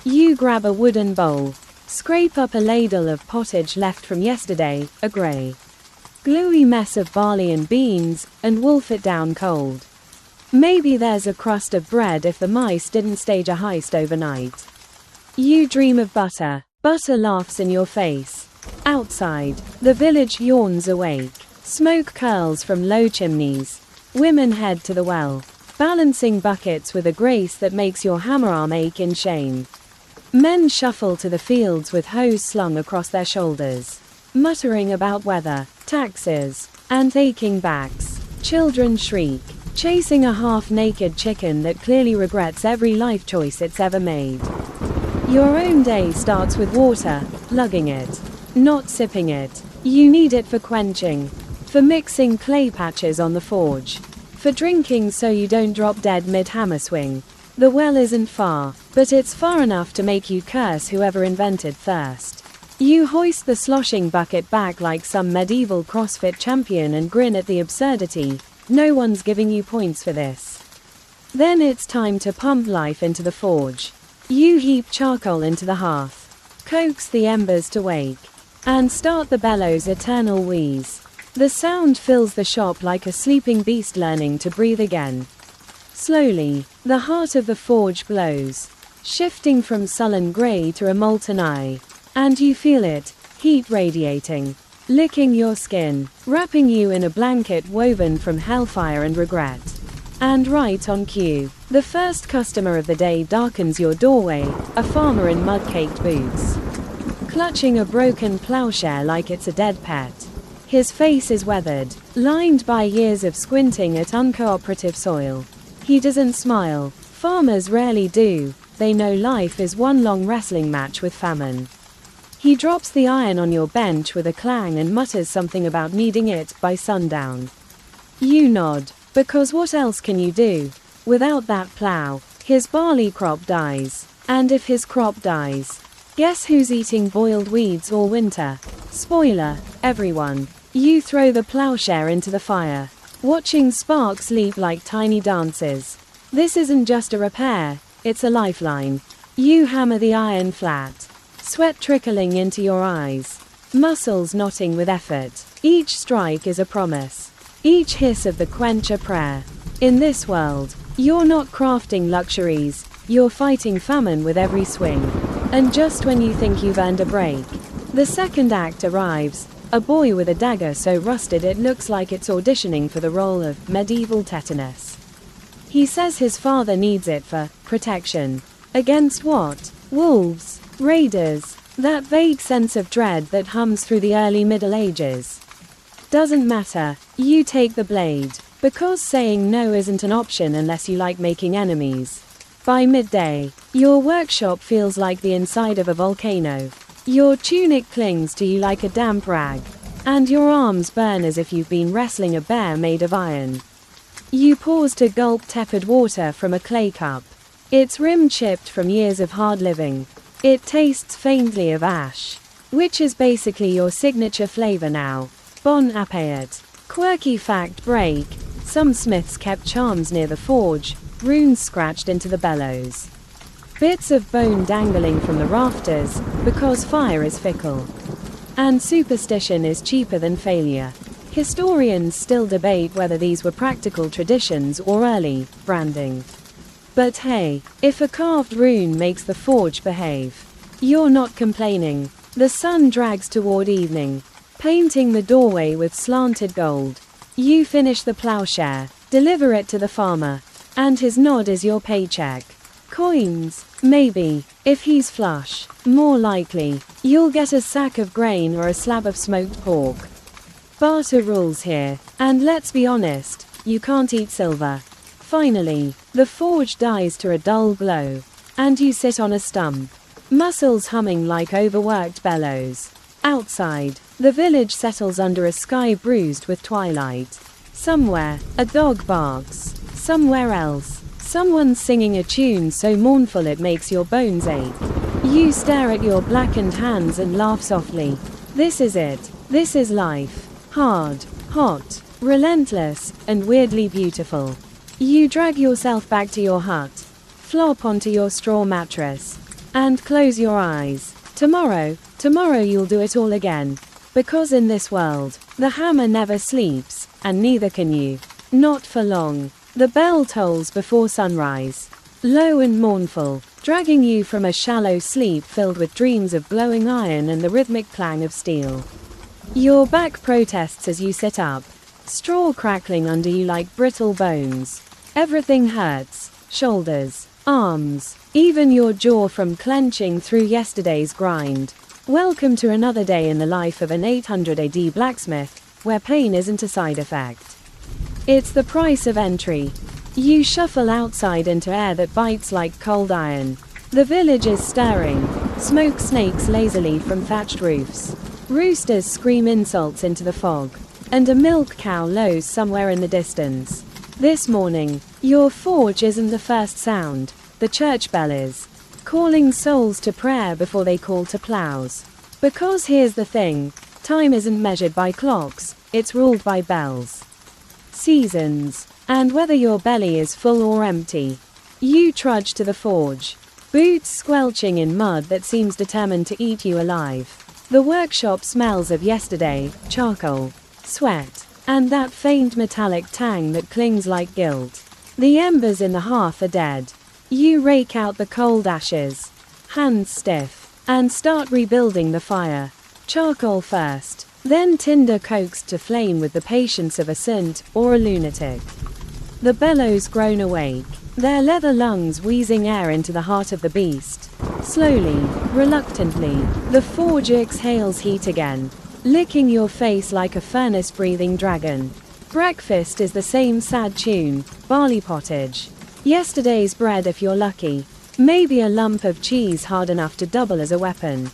You grab a wooden bowl, scrape up a ladle of pottage left from yesterday, a grey, gluey mess of barley and beans, and wolf it down cold. Maybe there's a crust of bread if the mice didn't stage a heist overnight. You dream of butter. Butter laughs in your face. Outside, the village yawns awake. Smoke curls from low chimneys. Women head to the well, balancing buckets with a grace that makes your hammer arm ache in shame. Men shuffle to the fields with hoes slung across their shoulders, muttering about weather, taxes, and aching backs. Children shriek, chasing a half-naked chicken that clearly regrets every life choice it's ever made. Your own day starts with water, lugging it, not sipping it. You need it for quenching, for mixing clay patches on the forge, for drinking so you don't drop dead mid-hammer swing. The well isn't far, but it's far enough to make you curse whoever invented thirst. You hoist the sloshing bucket back like some medieval CrossFit champion and grin at the absurdity. No one's giving you points for this. Then it's time to pump life into the forge. You heap charcoal into the hearth, coax the embers to wake, and start the bellows' eternal wheeze. The sound fills the shop like a sleeping beast learning to breathe again. Slowly, the heart of the forge glows, shifting from sullen grey to a molten eye. And you feel it, heat radiating, licking your skin, wrapping you in a blanket woven from hellfire and regret. And right on cue, the first customer of the day darkens your doorway, a farmer in mud-caked boots, clutching a broken plowshare like it's a dead pet. His face is weathered, lined by years of squinting at uncooperative soil. He doesn't smile. Farmers rarely do. They know life is one long wrestling match with famine. He drops the iron on your bench with a clang and mutters something about needing it by sundown. You nod, because what else can you do? Without that plow, his barley crop dies. And if his crop dies, guess who's eating boiled weeds all winter? Spoiler, everyone. You throw the plowshare into the fire, watching sparks leap like tiny dances. This isn't just a repair, it's a lifeline. You hammer the iron flat, sweat trickling into your eyes, muscles knotting with effort. Each strike is a promise, each hiss of the quench a prayer. In this world, you're not crafting luxuries, you're fighting famine with every swing. And just when you think you've earned a break, the second act arrives. A boy with a dagger so rusted it looks like it's auditioning for the role of medieval tetanus. He says his father needs it for protection. Against what? Wolves? Raiders? That vague sense of dread that hums through the early Middle Ages. Doesn't matter, you take the blade. Because saying no isn't an option unless you like making enemies. By midday, your workshop feels like the inside of a volcano. Your tunic clings to you like a damp rag. And your arms burn as if you've been wrestling a bear made of iron. You pause to gulp tepid water from a clay cup. Its rim chipped from years of hard living. It tastes faintly of ash. Which is basically your signature flavor now. Bon appetit. Quirky fact break. Some smiths kept charms near the forge, runes scratched into the bellows. Bits of bone dangling from the rafters, because fire is fickle. And superstition is cheaper than failure. Historians still debate whether these were practical traditions or early branding. But hey, if a carved rune makes the forge behave, you're not complaining. The sun drags toward evening, painting the doorway with slanted gold. You finish the plowshare, deliver it to the farmer, and his nod is your paycheck. Coins? Maybe. If he's flush. More likely, you'll get a sack of grain or a slab of smoked pork. Barter rules here, and let's be honest, you can't eat silver. Finally, the forge dies to a dull glow, and you sit on a stump, muscles humming like overworked bellows. Outside, the village settles under a sky bruised with twilight. Somewhere, a dog barks. Somewhere else, someone's singing a tune so mournful it makes your bones ache. You stare at your blackened hands and laugh softly. This is it. This is life. Hard, hot, relentless, and weirdly beautiful. You drag yourself back to your hut, flop onto your straw mattress, and close your eyes. Tomorrow you'll do it all again. Because in this world, the hammer never sleeps, and neither can you. Not for long. The bell tolls before sunrise. Low and mournful, dragging you from a shallow sleep filled with dreams of glowing iron and the rhythmic clang of steel. Your back protests as you sit up, straw crackling under you like brittle bones. Everything hurts, shoulders, arms, even your jaw from clenching through yesterday's grind. Welcome to another day in the life of an 800 AD blacksmith, where pain isn't a side effect. It's the price of entry. You shuffle outside into air that bites like cold iron. The village is stirring. Smoke snakes lazily from thatched roofs. Roosters scream insults into the fog. And a milk cow lows somewhere in the distance. This morning, your forge isn't the first sound. The church bell is. Calling souls to prayer before they call to plows. Because here's the thing, time isn't measured by clocks, it's ruled by bells. Seasons. And whether your belly is full or empty, you trudge to the forge. Boots squelching in mud that seems determined to eat you alive. The workshop smells of yesterday, charcoal, sweat, and that faint metallic tang that clings like guilt. The embers in the hearth are dead. You rake out the cold ashes, hands stiff, and start rebuilding the fire. Charcoal first, then tinder coaxed to flame with the patience of a saint or a lunatic. The bellows groan awake, their leather lungs wheezing air into the heart of the beast. Slowly, reluctantly, the forge exhales heat again, licking your face like a furnace-breathing dragon. Breakfast is the same sad tune, barley pottage. Yesterday's bread if you're lucky. Maybe a lump of cheese hard enough to double as a weapon.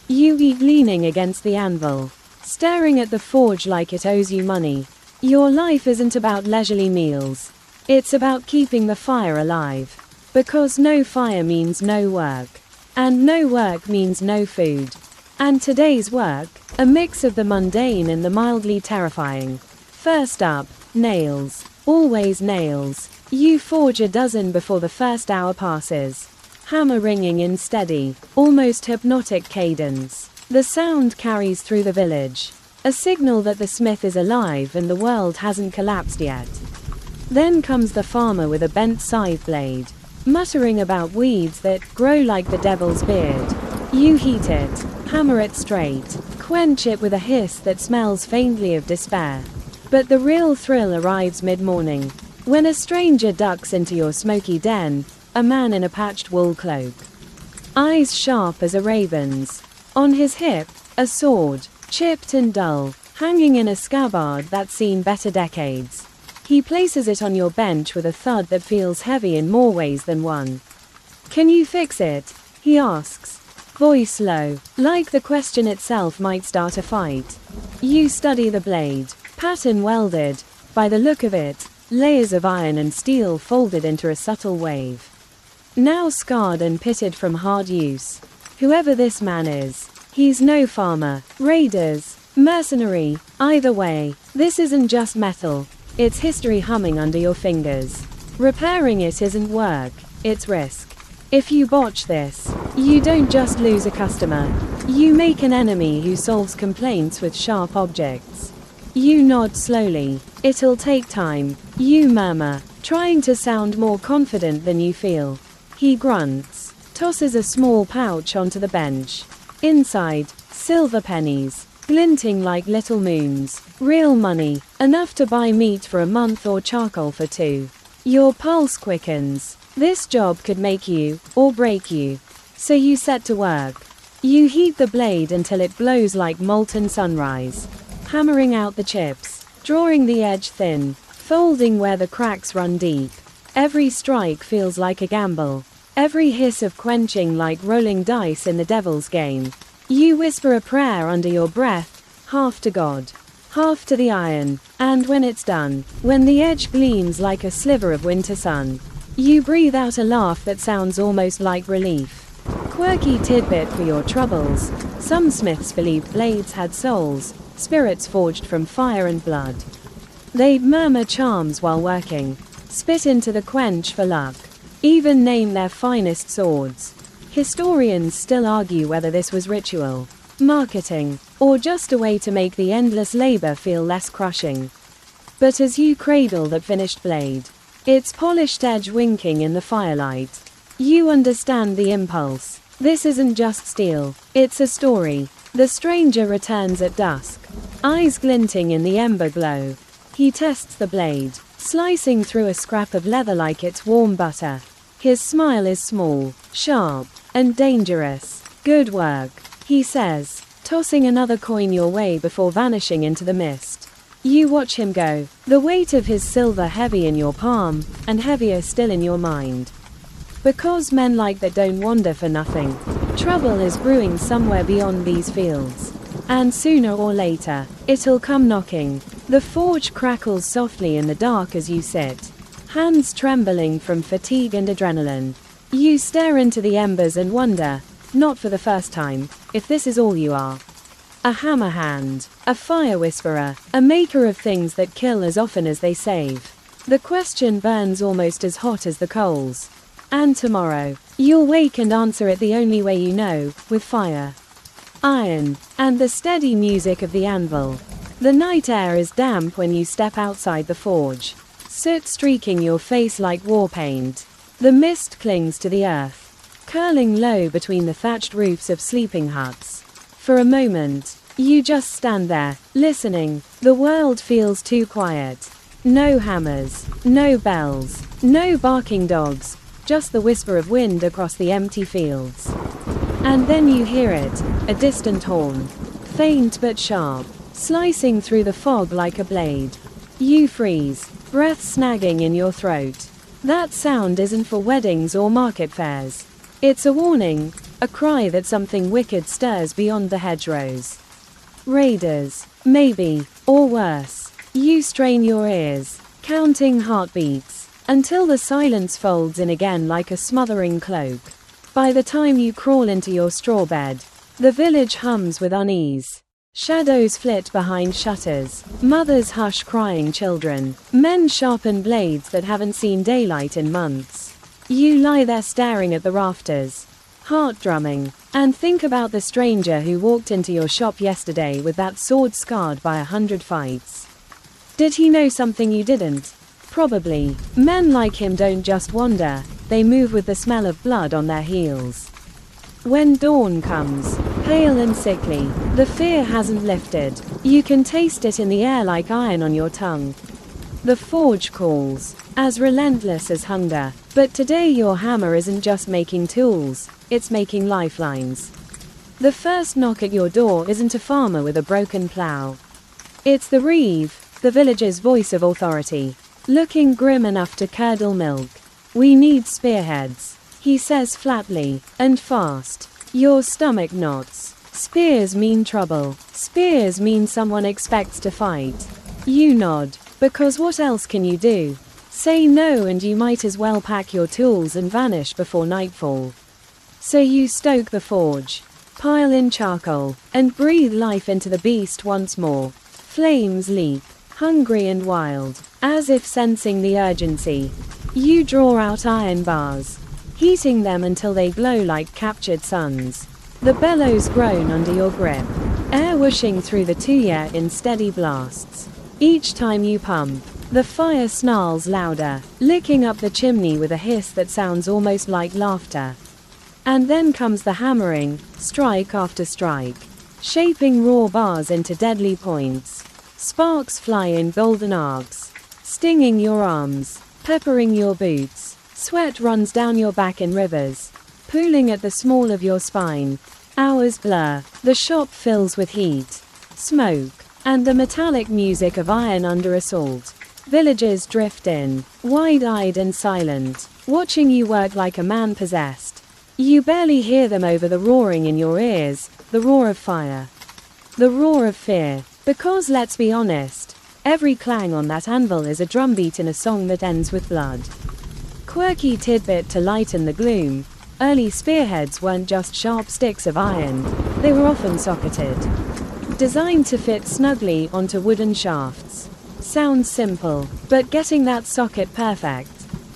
You eat leaning against the anvil, staring at the forge like it owes you money. Your life isn't about leisurely meals. It's about keeping the fire alive. Because no fire means no work. And no work means no food. And today's work, a mix of the mundane and the mildly terrifying. First up, nails. Always nails. You forge a dozen before the first hour passes. Hammer ringing in steady, almost hypnotic cadence. The sound carries through the village. A signal that the smith is alive and the world hasn't collapsed yet. Then comes the farmer with a bent scythe blade, muttering about weeds that grow like the devil's beard. You heat it, hammer it straight, quench it with a hiss that smells faintly of despair. But the real thrill arrives mid-morning. When a stranger ducks into your smoky den, a man in a patched wool cloak. Eyes sharp as a raven's. On his hip, a sword, chipped and dull, hanging in a scabbard that's seen better decades. He places it on your bench with a thud that feels heavy in more ways than one. "Can you fix it?" he asks. Voice low, like the question itself might start a fight. You study the blade. Pattern welded. By the look of it, layers of iron and steel folded into a subtle wave. Now scarred and pitted from hard use. Whoever this man is, he's no farmer, raiders, mercenary, either way, this isn't just metal. It's history humming under your fingers. Repairing it isn't work, it's risk. If you botch this, you don't just lose a customer. You make an enemy who solves complaints with sharp objects. You nod slowly. It'll take time. You murmur, trying to sound more confident than you feel. He grunts, tosses a small pouch onto the bench. Inside, silver pennies, glinting like little moons. Real money, enough to buy meat for a month or charcoal for 2. Your pulse quickens. This job could make you, or break you. So you set to work. You heat the blade until it glows like molten sunrise. Hammering out the chips, drawing the edge thin, folding where the cracks run deep. Every strike feels like a gamble. Every hiss of quenching like rolling dice in the devil's game. You whisper a prayer under your breath, half to God, half to the iron, and when it's done, when the edge gleams like a sliver of winter sun, you breathe out a laugh that sounds almost like relief. Quirky tidbit for your troubles. Some smiths believed blades had souls, spirits forged from fire and blood. They'd murmur charms while working, spit into the quench for luck, even name their finest swords. Historians still argue whether this was ritual, marketing, or just a way to make the endless labor feel less crushing. But as you cradle that finished blade, its polished edge winking in the firelight, you understand the impulse. This isn't just steel, it's a story. The stranger returns at dusk, eyes glinting in the ember glow. He tests the blade, slicing through a scrap of leather like it's warm butter. His smile is small, sharp, and dangerous. "Good work," he says, tossing another coin your way before vanishing into the mist. You watch him go, the weight of his silver heavy in your palm, and heavier still in your mind. Because men like that don't wander for nothing. Trouble is brewing somewhere beyond these fields. And sooner or later, it'll come knocking. The forge crackles softly in the dark as you sit, hands trembling from fatigue and adrenaline. You stare into the embers and wonder, not for the first time, if this is all you are. A hammer hand, a fire whisperer, a maker of things that kill as often as they save. The question burns almost as hot as the coals. And tomorrow, you'll wake and answer it the only way you know, with fire. Iron, and the steady music of the anvil. The night air is damp when you step outside the forge, soot streaking your face like war paint. The mist clings to the earth, curling low between the thatched roofs of sleeping huts. For a moment, you just stand there, listening. The world feels too quiet. No hammers, no bells, no barking dogs, just the whisper of wind across the empty fields. And then you hear it, a distant horn, faint but sharp, slicing through the fog like a blade. You freeze, breath snagging in your throat. That sound isn't for weddings or market fairs. It's a warning, a cry that something wicked stirs beyond the hedgerows. Raiders, maybe, or worse. You strain your ears, counting heartbeats, until the silence folds in again like a smothering cloak. By the time you crawl into your straw bed, the village hums with unease. Shadows flit behind shutters, mothers hush crying children, men sharpen blades that haven't seen daylight in months. You lie there staring at the rafters, heart drumming, and think about the stranger who walked into your shop yesterday with that sword scarred by 100 fights. Did he know something you didn't? Probably. Men like him don't just wander, they move with the smell of blood on their heels. When dawn comes, pale and sickly, the fear hasn't lifted. You can taste it in the air like iron on your tongue. The forge calls, as relentless as hunger. But today your hammer isn't just making tools, it's making lifelines. The first knock at your door isn't a farmer with a broken plow. It's the reeve, the village's voice of authority, looking grim enough to curdle milk. We need spearheads, he says flatly, and fast. Your stomach knots. Spears mean trouble. Spears mean someone expects to fight. You nod, because what else can you do? Say no and you might as well pack your tools and vanish before nightfall. So you stoke the forge, pile in charcoal, and breathe life into the beast once more. Flames leap, hungry and wild, as if sensing the urgency. You draw out iron bars, heating them until they glow like captured suns. The bellows groan under your grip, air whooshing through the tuyere in steady blasts. Each time you pump, the fire snarls louder, licking up the chimney with a hiss that sounds almost like laughter. And then comes the hammering, strike after strike, shaping raw bars into deadly points. Sparks fly in golden arcs, stinging your arms, peppering your boots. Sweat runs down your back in rivers, pooling at the small of your spine. Hours blur, the shop fills with heat, smoke, and the metallic music of iron under assault. Villagers drift in, wide-eyed and silent, watching you work like a man possessed. You barely hear them over the roaring in your ears, the roar of fire, the roar of fear. Because let's be honest, every clang on that anvil is a drumbeat in a song that ends with blood. Quirky tidbit to lighten the gloom: early spearheads weren't just sharp sticks of iron, they were often socketed, designed to fit snugly onto wooden shafts. Sounds simple, but getting that socket perfect,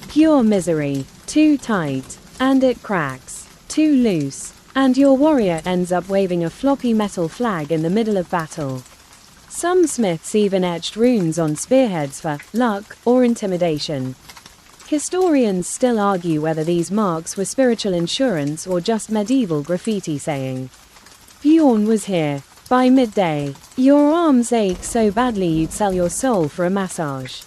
pure misery. Too tight, and it cracks. Too loose, and your warrior ends up waving a floppy metal flag in the middle of battle. Some smiths even etched runes on spearheads for luck or intimidation. Historians still argue whether these marks were spiritual insurance or just medieval graffiti saying, "Bjorn was here." By midday, your arms ache so badly you'd sell your soul for a massage.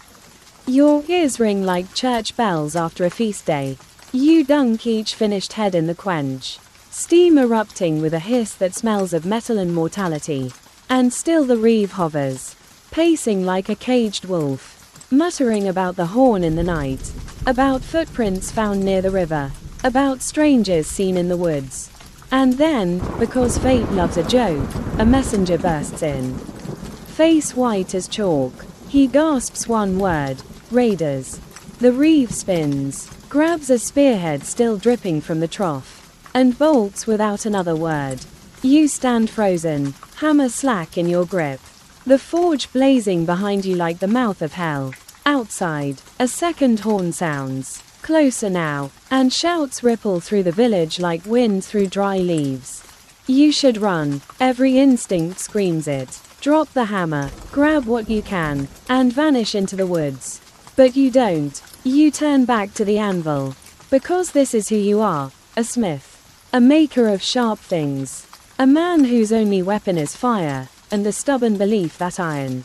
Your ears ring like church bells after a feast day. You dunk each finished head in the quench, steam erupting with a hiss that smells of metal and mortality. And still the reeve hovers, pacing like a caged wolf, muttering about the horn in the night, about footprints found near the river, about strangers seen in the woods. And then, because fate loves a joke, a messenger bursts in. Face white as chalk, he gasps one word: raiders. The reeve spins, grabs a spearhead still dripping from the trough, and bolts without another word. You stand frozen, hammer slack in your grip, the forge blazing behind you like the mouth of hell. Outside, a second horn sounds, closer now, and shouts ripple through the village like wind through dry leaves. You should run, every instinct screams it. Drop the hammer, grab what you can, and vanish into the woods. But you don't. You turn back to the anvil. Because this is who you are, a smith. A maker of sharp things. A man whose only weapon is fire, and the stubborn belief that iron,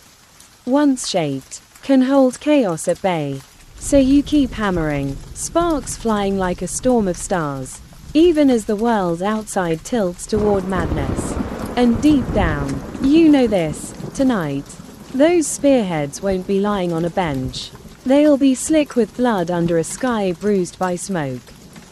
once shaped, can hold chaos at bay. So you keep hammering, sparks flying like a storm of stars, even as the world outside tilts toward madness. And deep down, you know this: tonight, those spearheads won't be lying on a bench. They'll be slick with blood under a sky bruised by smoke.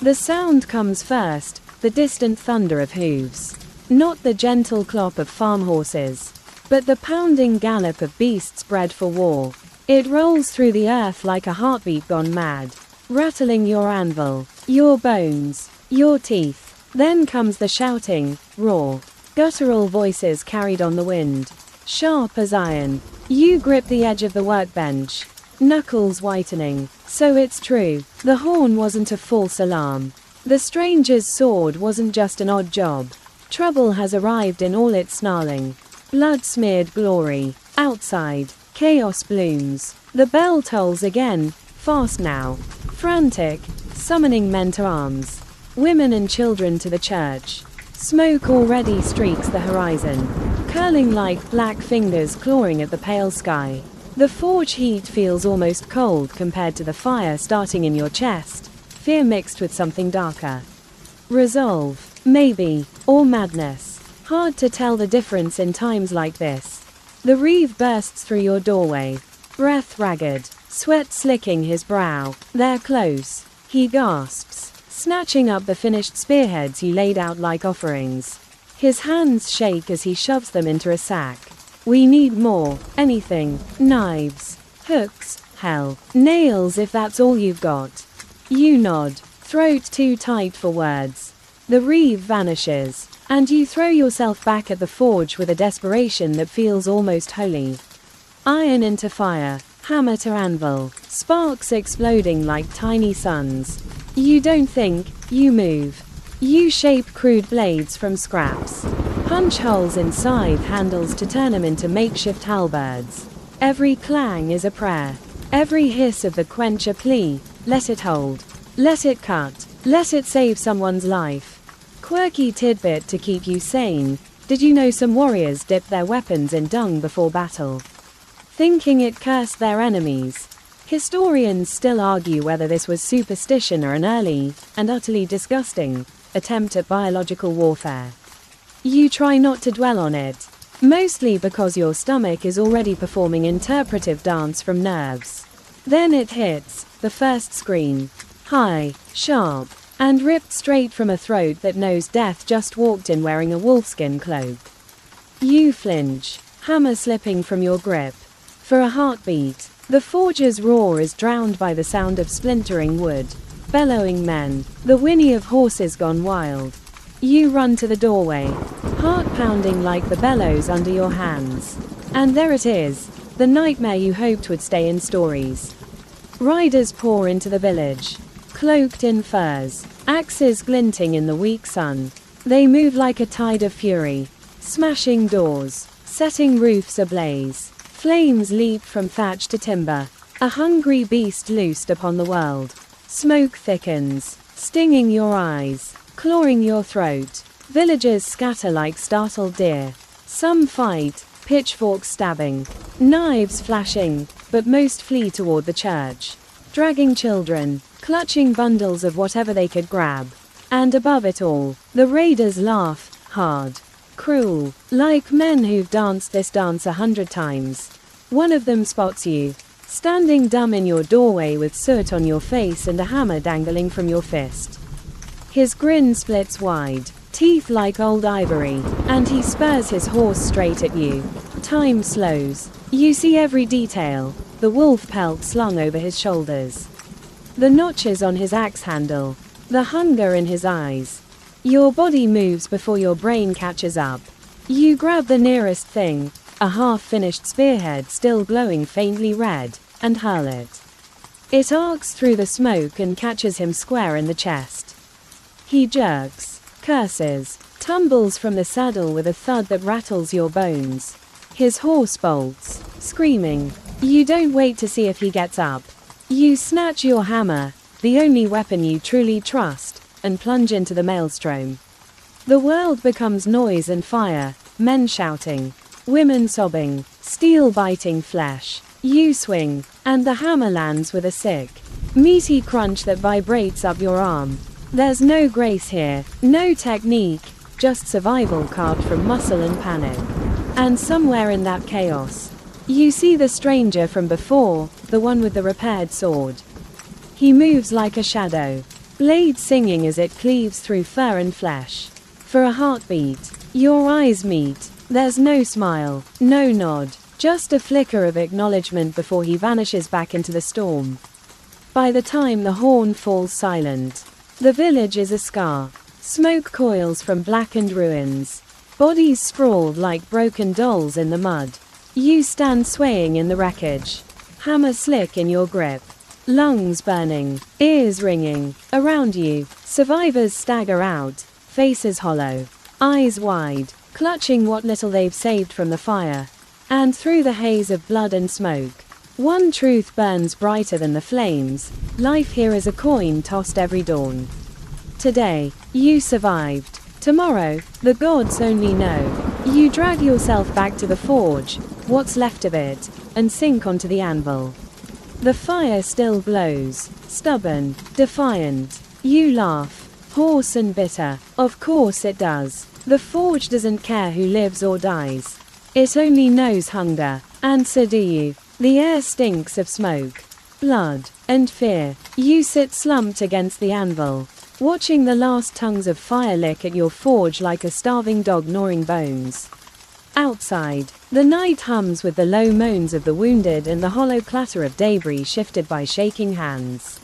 The sound comes first, the distant thunder of hooves. Not the gentle clop of farm horses, but the pounding gallop of beasts bred for war. It rolls through the earth like a heartbeat gone mad, rattling your anvil, your bones, your teeth. Then comes the shouting, raw, guttural voices carried on the wind, sharp as iron. You grip the edge of the workbench, knuckles whitening. So it's true, the horn wasn't a false alarm. The stranger's sword wasn't just an odd job. Trouble has arrived in all its snarling, blood-smeared glory. Outside, chaos blooms. The bell tolls again, fast now, frantic, summoning men to arms, women and children to the church. Smoke already streaks the horizon, curling like black fingers clawing at the pale sky. The forge heat feels almost cold compared to the fire starting in your chest, fear mixed with something darker. Resolve, maybe, or madness. Hard to tell the difference in times like this. The reeve bursts through your doorway, breath ragged, sweat slicking his brow. They're close. He gasps, snatching up the finished spearheads you laid out like offerings. His hands shake as he shoves them into a sack. We need more. Anything. Knives. Hooks. Hell. Nails if that's all you've got. You nod. Throat too tight for words. The reeve vanishes, and you throw yourself back at the forge with a desperation that feels almost holy. Iron into fire. Hammer to anvil. Sparks exploding like tiny suns. You don't think, you move. You shape crude blades from scraps. Punch holes in scythe handles to turn them into makeshift halberds. Every clang is a prayer. Every hiss of the quench a plea. Let it hold. Let it cut. Let it save someone's life. Quirky tidbit to keep you sane. Did you know some warriors dipped their weapons in dung before battle, thinking it cursed their enemies? Historians still argue whether this was superstition or an early, and utterly disgusting, attempt at biological warfare. You try not to dwell on it, mostly because your stomach is already performing interpretive dance from nerves. Then it hits, the first scream. High, sharp, and ripped straight from a throat that knows death just walked in wearing a wolfskin cloak. You flinch, hammer slipping from your grip. For a heartbeat, the forge's roar is drowned by the sound of splintering wood, bellowing men, the whinny of horses gone wild. You run to the doorway, heart pounding like the bellows under your hands. And there it is, the nightmare you hoped would stay in stories. Riders pour into the village, cloaked in furs, axes glinting in the weak sun. They move like a tide of fury, smashing doors, setting roofs ablaze. Flames leap from thatch to timber, a hungry beast loosed upon the world. Smoke thickens, stinging your eyes, clawing your throat. Villagers scatter like startled deer. Some fight, pitchforks stabbing, knives flashing, but most flee toward the church, dragging children, clutching bundles of whatever they could grab. And above it all, the raiders laugh, hard, cruel, like men who've danced this dance 100 times. One of them spots you, standing dumb in your doorway with soot on your face and a hammer dangling from your fist. His grin splits wide, teeth like old ivory, and he spurs his horse straight at you. Time slows. You see every detail, the wolf pelt slung over his shoulders, the notches on his axe handle, the hunger in his eyes. Your body moves before your brain catches up. You grab the nearest thing, a half-finished spearhead still glowing faintly red, and hurl it. It arcs through the smoke and catches him square in the chest. He jerks, curses, tumbles from the saddle with a thud that rattles your bones. His horse bolts, screaming. You don't wait to see if he gets up. You snatch your hammer, the only weapon you truly trust, and plunge into the maelstrom. The world becomes noise and fire, men shouting, women sobbing, steel biting flesh. You swing, and the hammer lands with a sick, meaty crunch that vibrates up your arm. There's no grace here, no technique, just survival carved from muscle and panic. And somewhere in that chaos, you see the stranger from before, the one with the repaired sword. He moves like a shadow, blade singing as it cleaves through fur and flesh. For a heartbeat, your eyes meet. There's no smile, no nod, just a flicker of acknowledgement before he vanishes back into the storm. By the time the horn falls silent, the village is a scar. Smoke coils from blackened ruins. Bodies sprawled like broken dolls in the mud. You stand swaying in the wreckage, hammer slick in your grip, lungs burning, ears ringing. Around you, survivors stagger out, faces hollow, eyes wide, clutching what little they've saved from the fire. And through the haze of blood and smoke, one truth burns brighter than the flames: life here is a coin tossed every dawn. Today, you survived. Tomorrow, the gods only know. You drag yourself back to the forge, what's left of it, and sink onto the anvil. The fire still glows, stubborn, defiant. You laugh, hoarse and bitter. Of course it does. The forge doesn't care who lives or dies. It only knows hunger. And so do you. The air stinks of smoke, blood, and fear. You sit slumped against the anvil, watching the last tongues of fire lick at your forge like a starving dog gnawing bones. Outside, the night hums with the low moans of the wounded and the hollow clatter of debris shifted by shaking hands.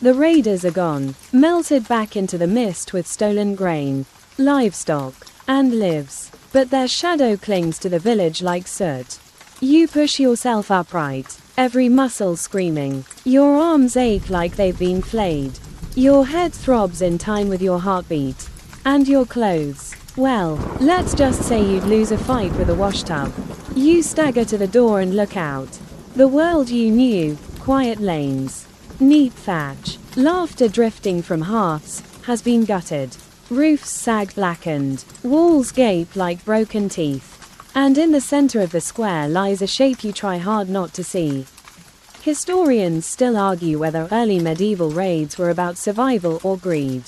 The raiders are gone, melted back into the mist with stolen grain, livestock, and lives, but their shadow clings to the village like soot. You push yourself upright, every muscle screaming. Your arms ache like they've been flayed. Your head throbs in time with your heartbeat. And your clothes. Well, let's just say you'd lose a fight with a washtub. You stagger to the door and look out. The world you knew, quiet lanes, neat thatch, laughter drifting from hearths, has been gutted. Roofs sag blackened, walls gape like broken teeth. And in the center of the square lies a shape you try hard not to see. Historians still argue whether early medieval raids were about survival or greed.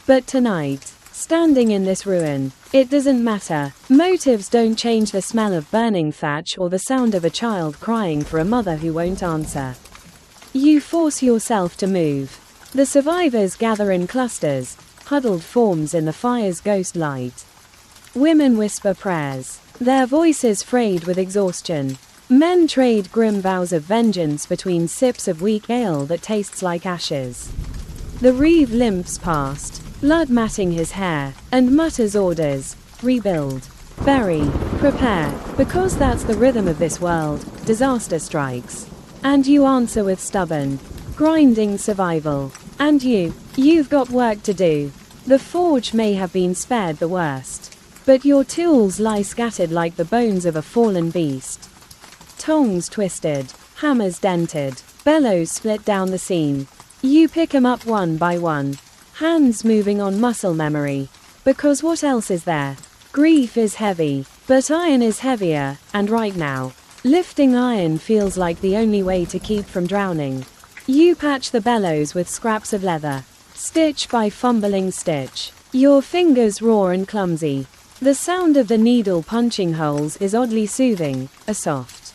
But tonight, standing in this ruin, it doesn't matter. Motives don't change the smell of burning thatch or the sound of a child crying for a mother who won't answer. You force yourself to move. The survivors gather in clusters, huddled forms in the fire's ghost light. Women whisper prayers, their voices frayed with exhaustion. Men trade grim vows of vengeance between sips of weak ale that tastes like ashes. The reeve limps past, blood matting his hair, and mutters orders, rebuild, bury, prepare, because that's the rhythm of this world. Disaster strikes. And you answer with stubborn, grinding survival. And you've got work to do. The forge may have been spared the worst, but your tools lie scattered like the bones of a fallen beast. Tongs twisted, hammers dented, bellows split down the seam. You pick 'em up one by one, hands moving on muscle memory. Because what else is there? Grief is heavy, but iron is heavier, and right now, lifting iron feels like the only way to keep from drowning. You patch the bellows with scraps of leather, stitch by fumbling stitch. Your fingers raw and clumsy. The sound of the needle punching holes is oddly soothing, a soft,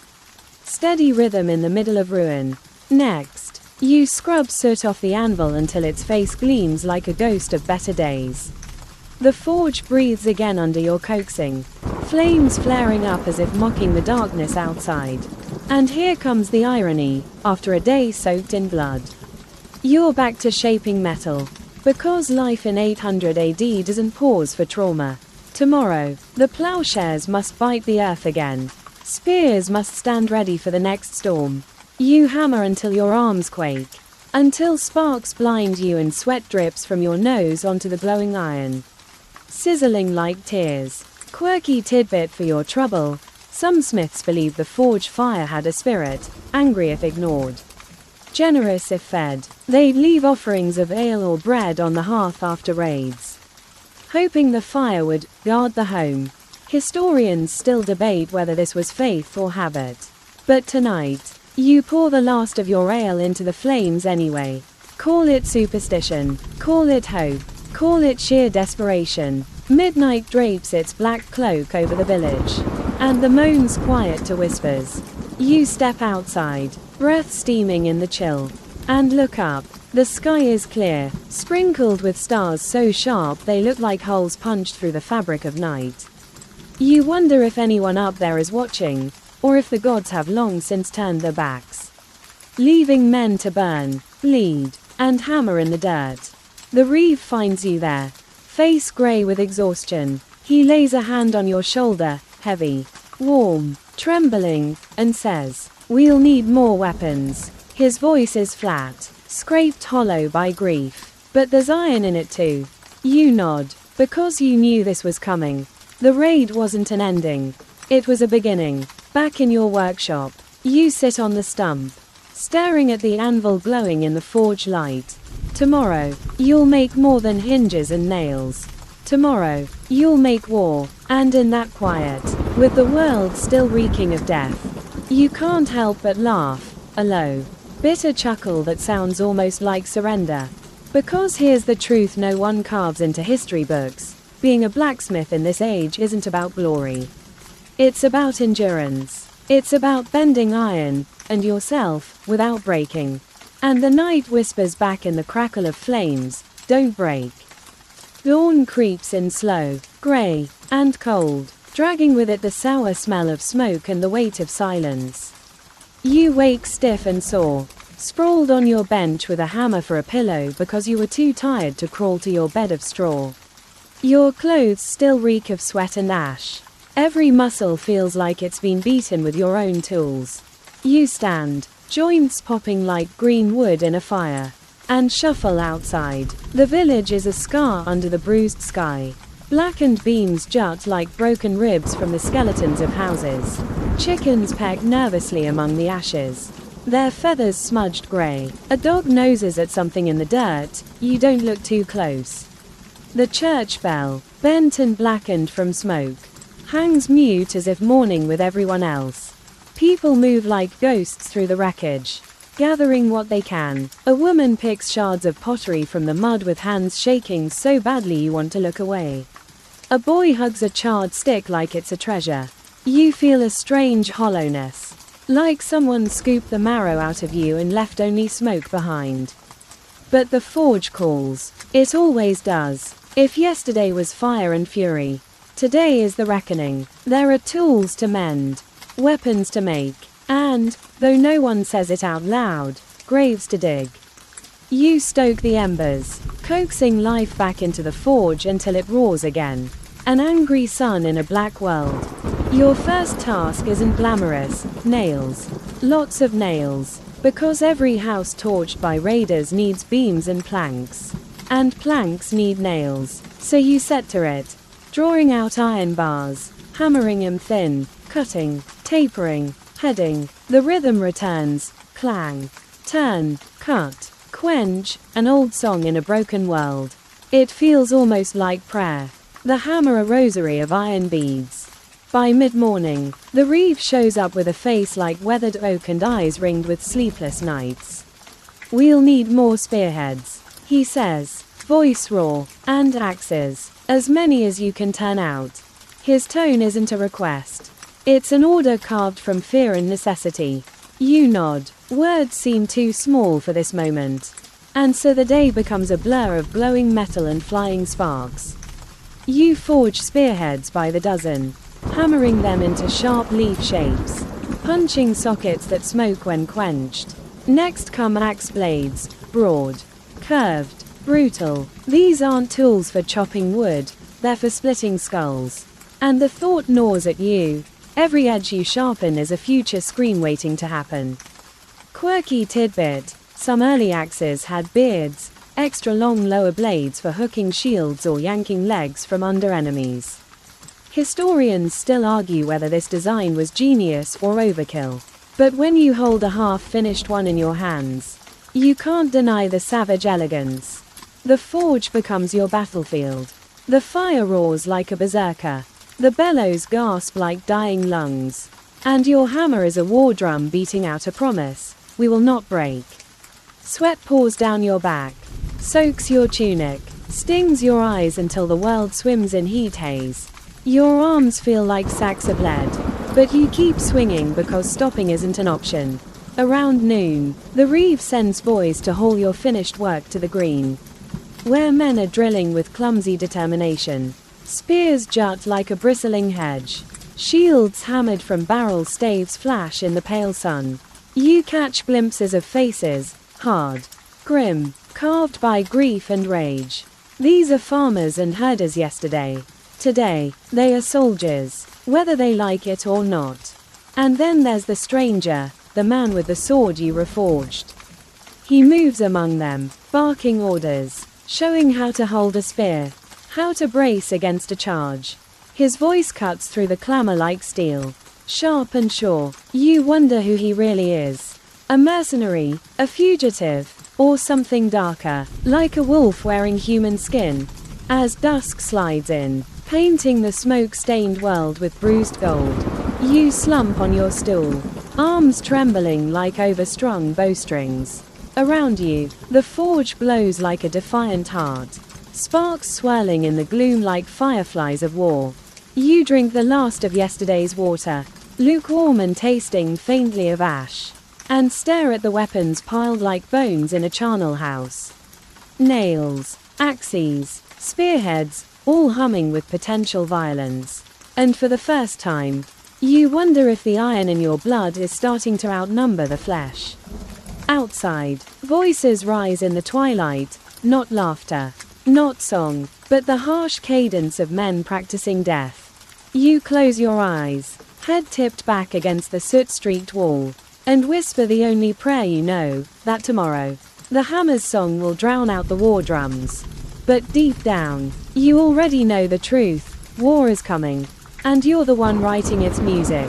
steady rhythm in the middle of ruin. Next, you scrub soot off the anvil until its face gleams like a ghost of better days. The forge breathes again under your coaxing, flames flaring up as if mocking the darkness outside. And here comes the irony, after a day soaked in blood. You're back to shaping metal, because life in 800 AD doesn't pause for trauma. Tomorrow, the plowshares must bite the earth again. Spears must stand ready for the next storm. You hammer until your arms quake, until sparks blind you and sweat drips from your nose onto the glowing iron, sizzling like tears. Quirky tidbit for your trouble: some smiths believe the forge fire had a spirit, angry if ignored, generous if fed. They'd leave offerings of ale or bread on the hearth after raids, hoping the fire would guard the home. Historians still debate whether this was faith or habit. But tonight, you pour the last of your ale into the flames anyway. Call it superstition, call it hope, call it sheer desperation. Midnight drapes its black cloak over the village, and the moans quiet to whispers. You step outside, breath steaming in the chill, and look up. The sky is clear, sprinkled with stars so sharp they look like holes punched through the fabric of night. You wonder if anyone up there is watching, or if the gods have long since turned their backs, leaving men to burn, bleed, and hammer in the dirt. The reeve finds you there, face grey with exhaustion. He lays a hand on your shoulder, heavy, warm, trembling, and says, "We'll need more weapons." His voice is flat, scraped hollow by grief, but there's iron in it too. You nod, because you knew this was coming. The raid wasn't an ending, it was a beginning. Back in your workshop, you sit on the stump, staring at the anvil glowing in the forge light. Tomorrow, you'll make more than hinges and nails. Tomorrow, you'll make war, and in that quiet, with the world still reeking of death, You can't help but laugh, a low, bitter chuckle that sounds almost like surrender. Because here's the truth no one carves into history books. Being a blacksmith in this age isn't about glory. It's about endurance. It's about bending iron, and yourself, without breaking. And the night whispers back in the crackle of flames, don't break. Dawn creeps in slow, grey, and cold, dragging with it the sour smell of smoke and the weight of silence. You wake stiff and sore, sprawled on your bench with a hammer for a pillow because you were too tired to crawl to your bed of straw. Your clothes still reek of sweat and ash. Every muscle feels like it's been beaten with your own tools. You stand, joints popping like green wood in a fire, and shuffle outside. The village is a scar under the bruised sky. Blackened beams jut like broken ribs from the skeletons of houses. Chickens peck nervously among the ashes, their feathers smudged grey. A dog noses at something in the dirt. You don't look too close. The church bell, bent and blackened from smoke, hangs mute as if mourning with everyone else. People move like ghosts through the wreckage, gathering what they can. A woman picks shards of pottery from the mud with hands shaking so badly you want to look away. A boy hugs a charred stick like it's a treasure. You feel a strange hollowness, like someone scooped the marrow out of you and left only smoke behind. But the forge calls. It always does. If yesterday was fire and fury, today is the reckoning. There are tools to mend, weapons to make, and, though no one says it out loud, graves to dig. You stoke the embers, coaxing life back into the forge until it roars again. An angry sun in a black world. Your first task isn't glamorous. Nails. Lots of nails. Because every house torched by raiders needs beams and planks. And planks need nails. So you set to it, drawing out iron bars, hammering them thin, cutting, tapering, heading. The rhythm returns. Clang. Turn. Cut. Quench. An old song in a broken world. It feels almost like prayer. The hammer a rosary of iron beads. By mid-morning, the reeve shows up with a face like weathered oak and eyes ringed with sleepless nights. We'll need more spearheads, he says, voice raw, and axes, as many as you can turn out. His tone isn't a request. It's an order carved from fear and necessity. You nod. Words seem too small for this moment. And so the day becomes a blur of glowing metal and flying sparks. You forge spearheads by the dozen, hammering them into sharp leaf shapes, punching sockets that smoke when quenched. Next come axe blades, broad, curved, brutal. These aren't tools for chopping wood, they're for splitting skulls. And the thought gnaws at you. Every edge you sharpen is a future scream waiting to happen. Quirky tidbit, some early axes had beards, extra long lower blades for hooking shields or yanking legs from under enemies. Historians still argue whether this design was genius or overkill. But when you hold a half-finished one in your hands, you can't deny the savage elegance. The forge becomes your battlefield. The fire roars like a berserker. The bellows gasp like dying lungs. And your hammer is a war drum beating out a promise: we will not break. Sweat pours down your back, soaks your tunic, stings your eyes until the world swims in heat haze. Your arms feel like sacks of lead, but you keep swinging because stopping isn't an option. Around noon, the reeve sends boys to haul your finished work to the green, where men are drilling with clumsy determination. Spears jut like a bristling hedge. Shields hammered from barrel staves flash in the pale sun. You catch glimpses of faces, hard, grim, carved by grief and rage. These are farmers and herders yesterday. Today, they are soldiers, whether they like it or not. And then there's the stranger, the man with the sword you reforged. He moves among them, barking orders, showing how to hold a spear, how to brace against a charge. His voice cuts through the clamor like steel, sharp and sure. You wonder who he really is. A mercenary, a fugitive, or something darker, like a wolf wearing human skin. As dusk slides in, painting the smoke-stained world with bruised gold, you slump on your stool, arms trembling like overstrung bowstrings. Around you, the forge glows like a defiant heart, sparks swirling in the gloom like fireflies of war. You drink the last of yesterday's water, lukewarm and tasting faintly of ash, and stare at the weapons piled like bones in a charnel house. Nails, axes, spearheads, all humming with potential violence. And for the first time, you wonder if the iron in your blood is starting to outnumber the flesh. Outside, voices rise in the twilight, not laughter, not song, but the harsh cadence of men practicing death. You close your eyes, head tipped back against the soot-streaked wall, and whisper the only prayer you know, that tomorrow, the hammer's song will drown out the war drums. But deep down, you already know the truth, war is coming, and you're the one writing its music.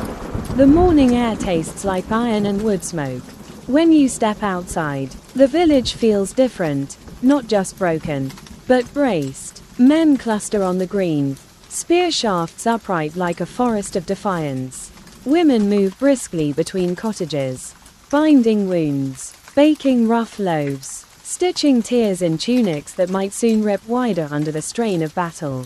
The morning air tastes like iron and wood smoke. When you step outside, the village feels different, not just broken, but braced. Men cluster on the green, spear shafts upright like a forest of defiance. Women move briskly between cottages, binding wounds, baking rough loaves, stitching tears in tunics that might soon rip wider under the strain of battle.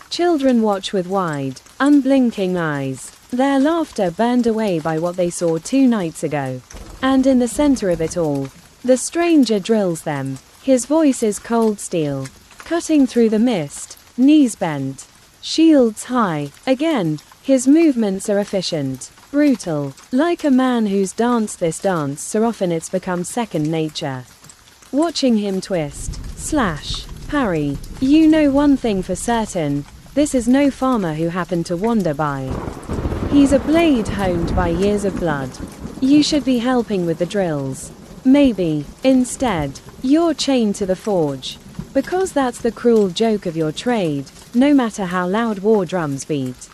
Children watch with wide, unblinking eyes, their laughter burned away by what they saw 2 nights ago. And in the center of it all, the stranger drills them. His voice is cold steel, cutting through the mist, knees bent, shields high. Again, his movements are efficient, brutal, like a man who's danced this dance so often it's become second nature. Watching him twist, slash, parry, you know one thing for certain, this is no farmer who happened to wander by. He's a blade honed by years of blood. You should be helping with the drills. Maybe, instead, you're chained to the forge. Because that's the cruel joke of your trade, no matter how loud war drums beat.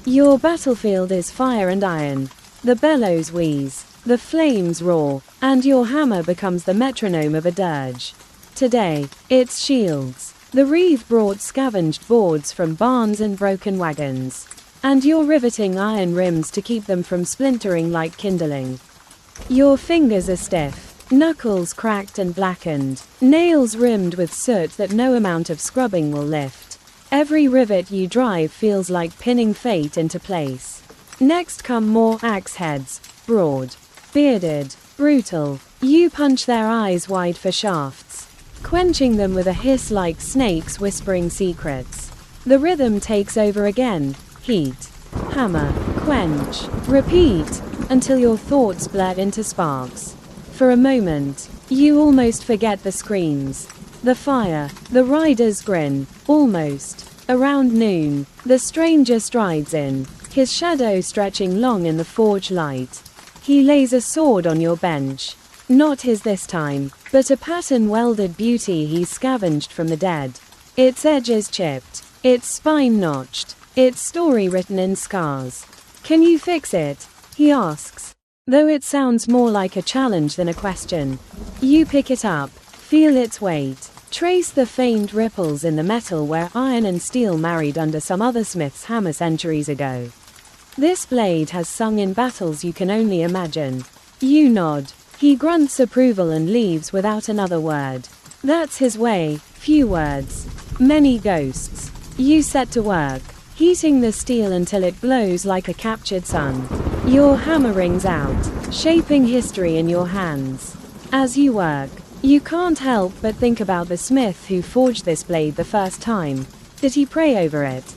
Your battlefield is fire and iron. The bellows wheeze, the flames roar, and your hammer becomes the metronome of a dirge. Today, it's shields. The reeve brought scavenged boards from barns and broken wagons. And you're riveting iron rims to keep them from splintering like kindling. Your fingers are stiff, knuckles cracked and blackened, nails rimmed with soot that no amount of scrubbing will lift. Every rivet you drive feels like pinning fate into place. Next come more axe heads, broad, bearded, brutal. You punch their eyes wide for shafts, quenching them with a hiss like snakes whispering secrets. The rhythm takes over again. Heat, hammer, quench, repeat, until your thoughts blur into sparks. For a moment, you almost forget the screams, the fire, the rider's grin. Almost. Around noon, the stranger strides in, his shadow stretching long in the forge light. He lays a sword on your bench. Not his this time, but a pattern-welded beauty he's scavenged from the dead. Its edge is chipped, its spine notched, its story written in scars. Can you fix it? He asks. Though it sounds more like a challenge than a question. You pick it up, feel its weight, trace the faint ripples in the metal where iron and steel married under some other smith's hammer centuries ago. This blade has sung in battles you can only imagine. You nod. He grunts approval and leaves without another word. That's his way, few words, many ghosts. You set to work, heating the steel until it glows like a captured sun. Your hammer rings out, shaping history in your hands. As you work, you can't help but think about the smith who forged this blade the first time. Did he pray over it?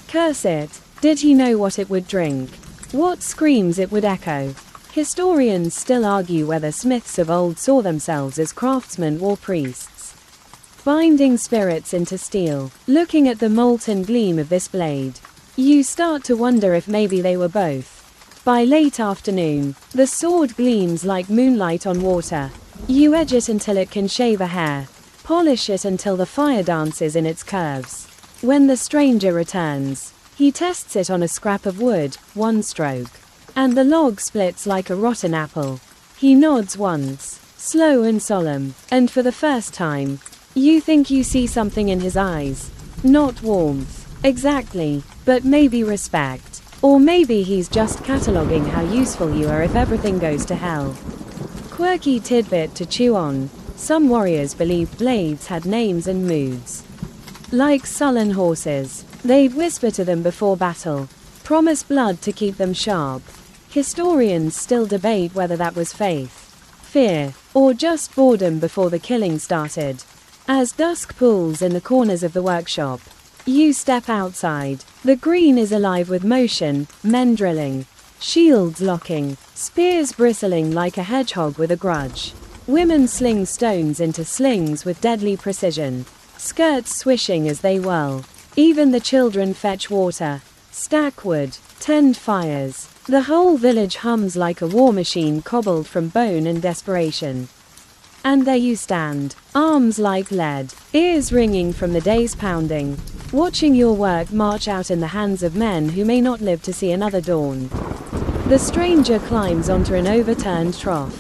Curse it? Did he know what it would drink? What screams it would echo? Historians still argue whether smiths of old saw themselves as craftsmen or priests. Binding spirits into steel, looking at the molten gleam of this blade. You start to wonder if maybe they were both. By late afternoon, the sword gleams like moonlight on water. You edge it until it can shave a hair, polish it until the fire dances in its curves. When the stranger returns, he tests it on a scrap of wood, one stroke. And the log splits like a rotten apple. He nods once, slow and solemn, and for the first time, you think you see something in his eyes. Not warmth, exactly, but maybe respect. Or maybe he's just cataloging how useful you are if everything goes to hell. Quirky tidbit to chew on. Some warriors believed blades had names and moods. Like sullen horses, they'd whisper to them before battle, promise blood to keep them sharp. Historians still debate whether that was faith, fear, or just boredom before the killing started. As dusk pools in the corners of the workshop, you step outside. The green is alive with motion, men drilling, shields locking, spears bristling like a hedgehog with a grudge. Women sling stones into slings with deadly precision, skirts swishing as they whirl. Even the children fetch water, stack wood, tend fires. The whole village hums like a war machine cobbled from bone and desperation. And there you stand, arms like lead, ears ringing from the day's pounding, watching your work march out in the hands of men who may not live to see another dawn. The stranger climbs onto an overturned trough,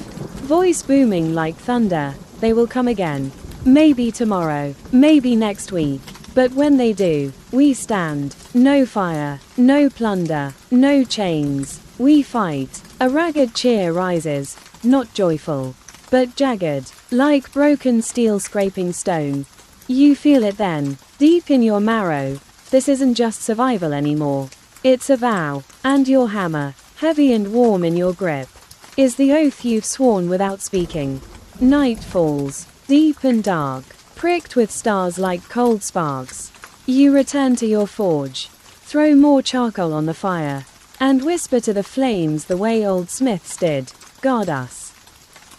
voice booming like thunder. They will come again. Maybe tomorrow, maybe next week. But when they do, we stand. No fire, no plunder, no chains. We fight. A ragged cheer rises, not joyful, but jagged, like broken steel scraping stone. You feel it then, deep in your marrow. This isn't just survival anymore. It's a vow, and your hammer, heavy and warm in your grip, is the oath you've sworn without speaking. Night falls, deep and dark, pricked with stars like cold sparks. You return to your forge, throw more charcoal on the fire, and whisper to the flames the way old smiths did, guard us.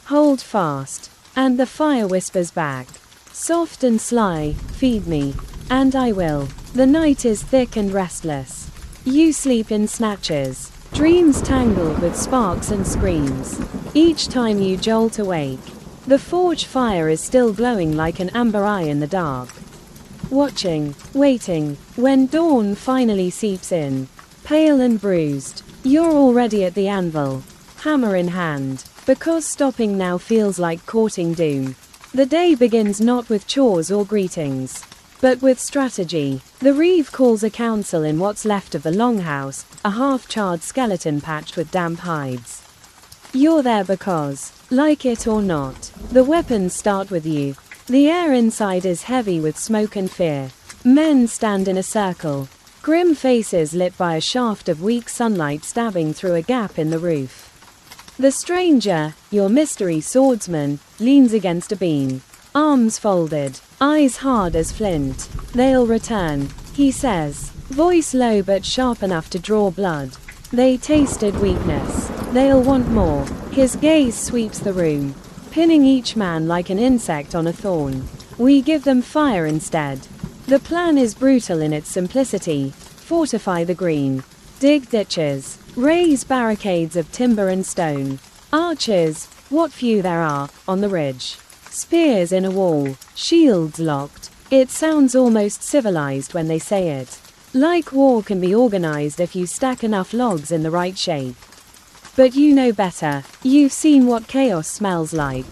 Hold fast. And the fire whispers back, soft and sly, feed me, and I will. The night is thick and restless. You sleep in snatches, dreams tangled with sparks and screams. Each time you jolt awake, the forge fire is still glowing like an amber eye in the dark. Watching, waiting, when dawn finally seeps in, pale and bruised, you're already at the anvil, hammer in hand, because stopping now feels like courting doom. The day begins not with chores or greetings, but with strategy. The reeve calls a council in what's left of the longhouse, a half-charred skeleton patched with damp hides. You're there because, like it or not, the weapons start with you. The air inside is heavy with smoke and fear. Men stand in a circle, grim faces lit by a shaft of weak sunlight stabbing through a gap in the roof. The stranger, your mystery swordsman, leans against a beam, arms folded, eyes hard as flint. They'll return, he says, voice low but sharp enough to draw blood. They tasted weakness. They'll want more. His gaze sweeps the room, pinning each man like an insect on a thorn. We give them fire instead. The plan is brutal in its simplicity. Fortify the green. Dig ditches. Raise barricades of timber and stone. Archers, what few there are, on the ridge. Spears in a wall. Shields locked. It sounds almost civilized when they say it. Like war can be organized if you stack enough logs in the right shape. But you know better. You've seen what chaos smells like.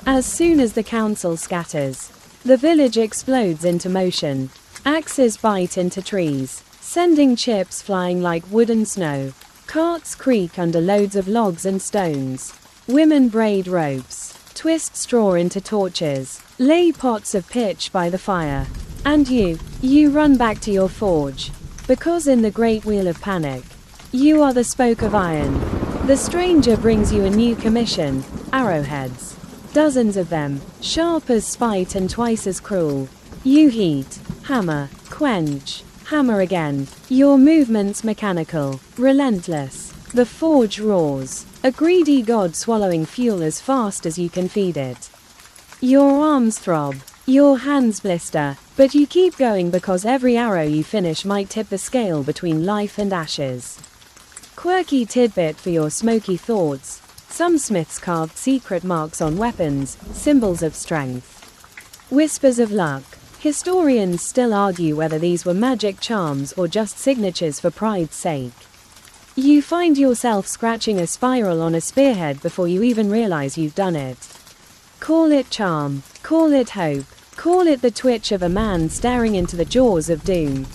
As soon as the council scatters, the village explodes into motion. Axes bite into trees, sending chips flying like wooden snow. Carts creak under loads of logs and stones. Women braid ropes, twist straw into torches, lay pots of pitch by the fire. And you run back to your forge. Because in the great wheel of panic, you are the spoke of iron. The stranger brings you a new commission, arrowheads. Dozens of them, sharp as spite and twice as cruel. You heat, hammer, quench, hammer again. Your movements mechanical, relentless. The forge roars, a greedy god swallowing fuel as fast as you can feed it. Your arms throb, your hands blister, but you keep going because every arrow you finish might tip the scale between life and ashes. Quirky tidbit for your smoky thoughts. Some smiths carved secret marks on weapons, symbols of strength. Whispers of luck. Historians still argue whether these were magic charms or just signatures for pride's sake. You find yourself scratching a spiral on a spearhead before you even realize you've done it. Call it charm, call it hope, call it the twitch of a man staring into the jaws of doom.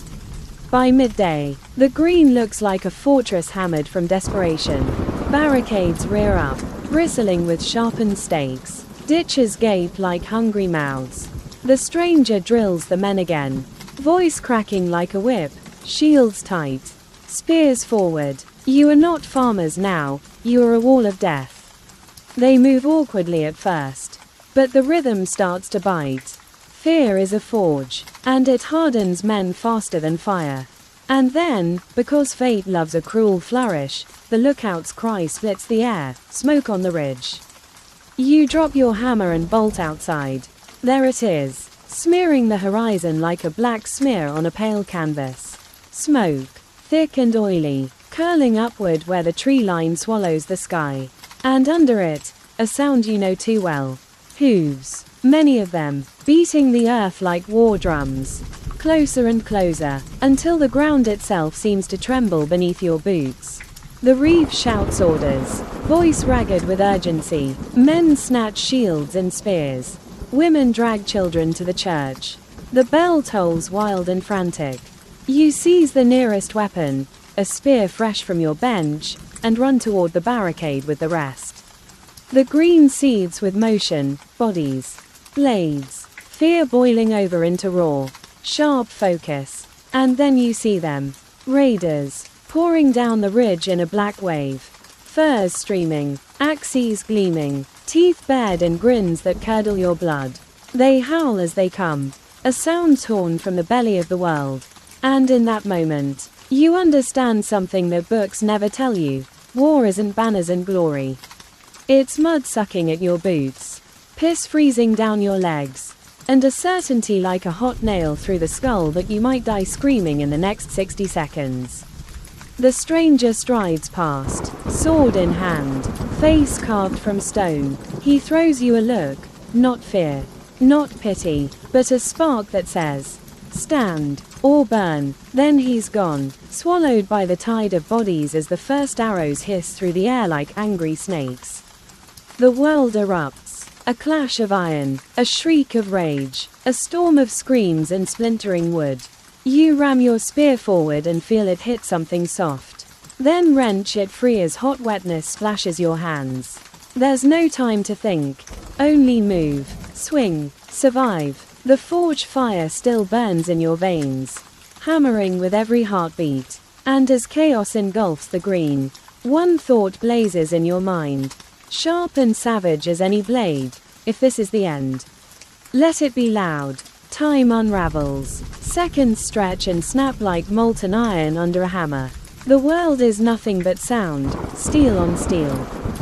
By midday, the green looks like a fortress hammered from desperation. Barricades rear up, bristling with sharpened stakes. Ditches gape like hungry mouths. The stranger drills the men again, voice cracking like a whip, shields tight, spears forward. You are not farmers now, you are a wall of death. They move awkwardly at first, but the rhythm starts to bite. Fear is a forge, and it hardens men faster than fire. And then, because fate loves a cruel flourish, the lookout's cry splits the air, smoke on the ridge. You drop your hammer and bolt outside. There it is, smearing the horizon like a black smear on a pale canvas. Smoke, thick and oily, curling upward where the tree line swallows the sky. And under it, a sound you know too well. Hooves, many of them, beating the earth like war drums. Closer and closer, until the ground itself seems to tremble beneath your boots. The reeve shouts orders, voice ragged with urgency. Men snatch shields and spears. Women drag children to the church. The bell tolls wild and frantic. You seize the nearest weapon, a spear fresh from your bench, and run toward the barricade with the rest. The green seethes with motion, bodies, blades, fear boiling over into raw, sharp focus. And then you see them, raiders, pouring down the ridge in a black wave. Furs streaming, axes gleaming, teeth bared in grins that curdle your blood. They howl as they come, a sound torn from the belly of the world. And in that moment, you understand something that books never tell you. War isn't banners and glory. It's mud sucking at your boots, piss freezing down your legs, and a certainty like a hot nail through the skull that you might die screaming in the next 60 seconds. The stranger strides past, sword in hand, face carved from stone. He throws you a look, not fear, not pity, but a spark that says, stand, or burn. Then he's gone, swallowed by the tide of bodies as the first arrows hiss through the air like angry snakes. The world erupts, a clash of iron, a shriek of rage, a storm of screams and splintering wood. You ram your spear forward and feel it hit something soft. Then wrench it free as hot wetness splashes your hands. There's no time to think, only move, swing, survive. The forge fire still burns in your veins, hammering with every heartbeat. And as chaos engulfs the green, one thought blazes in your mind, sharp and savage as any blade. If this is the end, let it be loud. Time unravels. Seconds stretch and snap like molten iron under a hammer. The world is nothing but sound, steel on steel.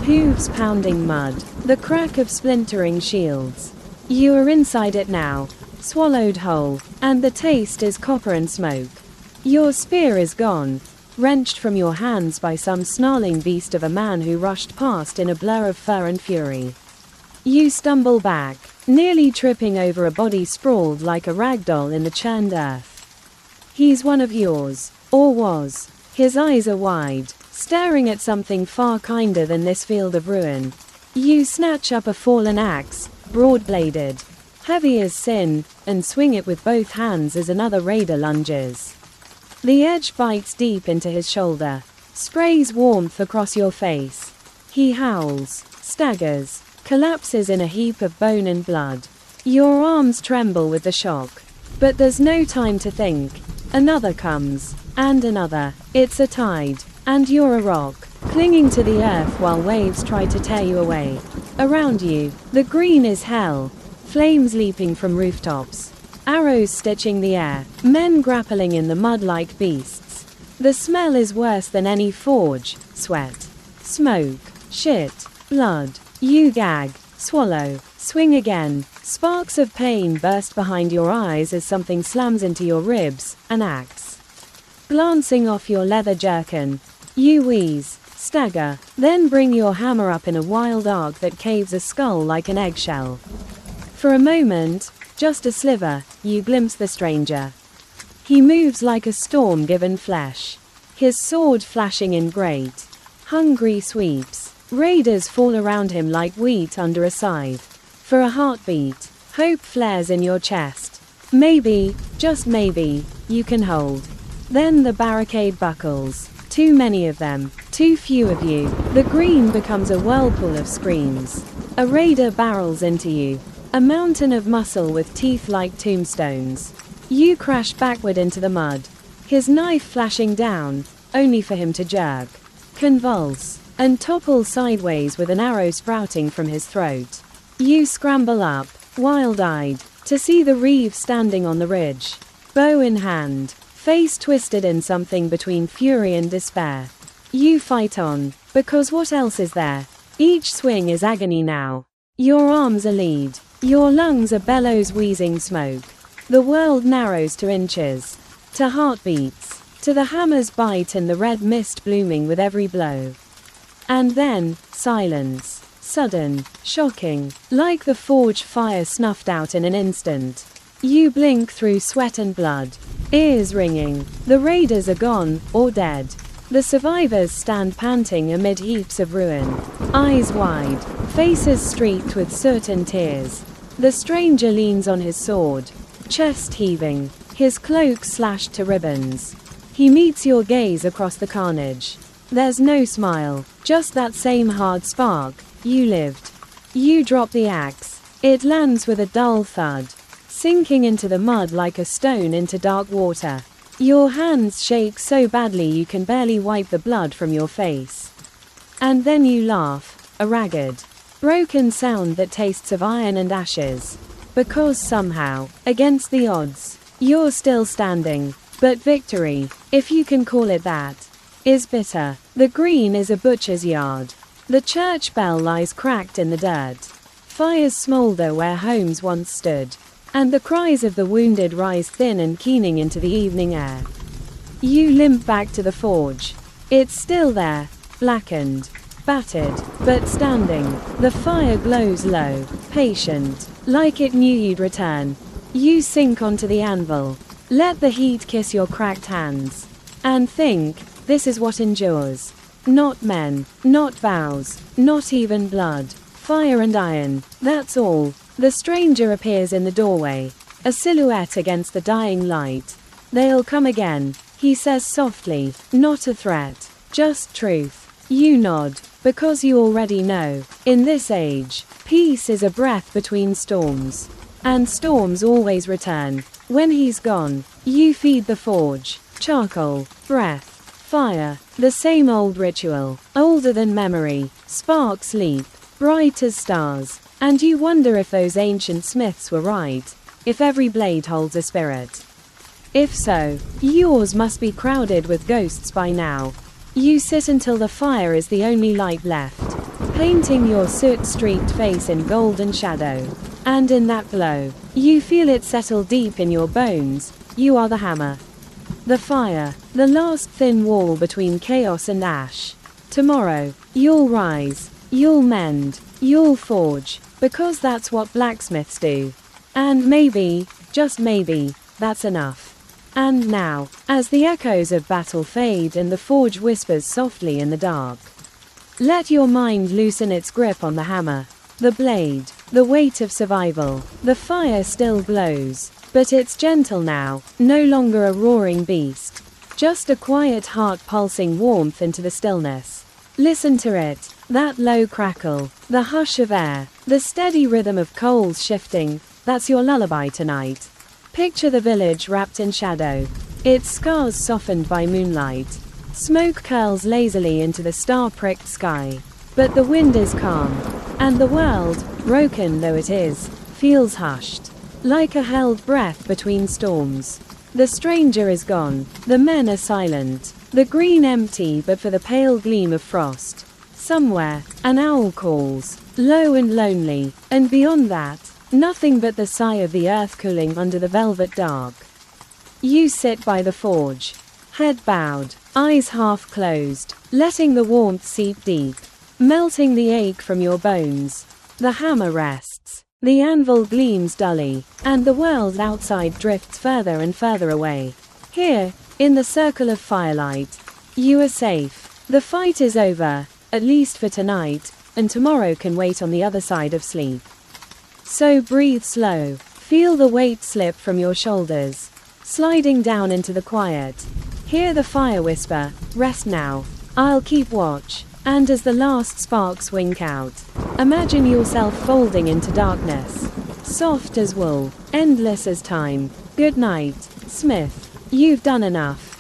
Hooves pounding mud. The crack of splintering shields. You are inside it now, swallowed whole, and the taste is copper and smoke. Your spear is gone, wrenched from your hands by some snarling beast of a man who rushed past in a blur of fur and fury. You stumble back, nearly tripping over a body sprawled like a ragdoll in the churned earth. He's one of yours, or was. His eyes are wide, staring at something far kinder than this field of ruin. You snatch up a fallen axe, broad-bladed, heavy as sin, and swing it with both hands as another raider lunges. The edge bites deep into his shoulder, sprays warmth across your face. He howls, staggers, collapses in a heap of bone and blood. Your arms tremble with the shock. But there's no time to think. Another comes, and another. It's a tide, and you're a rock, clinging to the earth while waves try to tear you away. Around you, the green is hell. Flames leaping from rooftops. Arrows stitching the air. Men grappling in the mud like beasts. The smell is worse than any forge. Sweat, smoke, shit, blood. You gag, swallow, swing again. Sparks of pain burst behind your eyes as something slams into your ribs, an axe. Glancing off your leather jerkin, you wheeze, stagger, then bring your hammer up in a wild arc that caves a skull like an eggshell. For a moment, just a sliver, you glimpse the stranger. He moves like a storm-given flesh, his sword flashing in great, hungry sweeps. Raiders fall around him like wheat under a scythe. For a heartbeat, hope flares in your chest. Maybe, just maybe, you can hold. Then the barricade buckles. Too many of them. Too few of you. The green becomes a whirlpool of screams. A raider barrels into you. A mountain of muscle with teeth like tombstones. You crash backward into the mud. His knife flashing down, only for him to jerk, convulse, and topple sideways with an arrow sprouting from his throat. You scramble up, wild-eyed, to see the Reeve standing on the ridge, bow in hand, face twisted in something between fury and despair. You fight on, because what else is there? Each swing is agony now. Your arms are lead. Your lungs are bellows wheezing smoke. The world narrows to inches, to heartbeats, to the hammer's bite and the red mist blooming with every blow. And then, silence. Sudden, shocking, like the forge fire snuffed out in an instant. You blink through sweat and blood, ears ringing. The raiders are gone, or dead. The survivors stand panting amid heaps of ruin, eyes wide, faces streaked with soot and tears. The stranger leans on his sword, chest heaving, his cloak slashed to ribbons. He meets your gaze across the carnage. There's no smile, just that same hard spark. You lived. You drop the axe. It lands with a dull thud, sinking into the mud like a stone into dark water. Your hands shake so badly you can barely wipe the blood from your face. And then you laugh, a ragged, broken sound that tastes of iron and ashes. Because somehow, against the odds, you're still standing. But victory, if you can call it that, is bitter. The green is a butcher's yard. The church bell lies cracked in the dirt. Fires smolder where homes once stood. And the cries of the wounded rise thin and keening into the evening air. You limp back to the forge. It's still there, blackened, battered, but standing. The fire glows low, patient, like it knew you'd return. You sink onto the anvil. Let the heat kiss your cracked hands. And think, this is what endures. Not men, not vows, not even blood. Fire and iron, that's all. The stranger appears in the doorway, a silhouette against the dying light. They'll come again, he says softly, not a threat, just truth. You nod, because you already know. In this age, peace is a breath between storms. And storms always return. When he's gone, you feed the forge. Charcoal, breath, fire, the same old ritual, older than memory. Sparks leap, bright as stars. And you wonder if those ancient smiths were right, if every blade holds a spirit. If so, yours must be crowded with ghosts by now. You sit until the fire is the only light left, painting your soot-streaked face in golden shadow. And in that glow, you feel it settle deep in your bones. You are the hammer. The fire, the last thin wall between chaos and ash. Tomorrow, you'll rise, you'll mend, you'll forge. Because that's what blacksmiths do. And maybe, just maybe, that's enough. And now, as the echoes of battle fade and the forge whispers softly in the dark, let your mind loosen its grip on the hammer, the blade, the weight of survival. The fire still glows, but it's gentle now, no longer a roaring beast. Just a quiet heart pulsing warmth into the stillness. Listen to it, that low crackle, the hush of air, the steady rhythm of coals shifting. That's your lullaby tonight. Picture the village wrapped in shadow, its scars softened by moonlight. Smoke curls lazily into the star-pricked sky. But the wind is calm, and the world, broken though it is, feels hushed, like a held breath between storms. The stranger is gone, the men are silent, the green empty but for the pale gleam of frost. Somewhere, an owl calls, low and lonely, and beyond that, nothing but the sigh of the earth cooling under the velvet dark. You sit by the forge, head bowed, eyes half closed, letting the warmth seep deep, melting the ache from your bones. The hammer rests, the anvil gleams dully, and the world outside drifts further and further away. Here, in the circle of firelight, you are safe. The fight is over, at least for tonight, and tomorrow can wait on the other side of sleep. So breathe slow, feel the weight slip from your shoulders, sliding down into the quiet. Hear the fire whisper, "Rest now. I'll keep watch." And as the last sparks wink out, imagine yourself folding into darkness. Soft as wool, endless as time. Good night, Smith. You've done enough.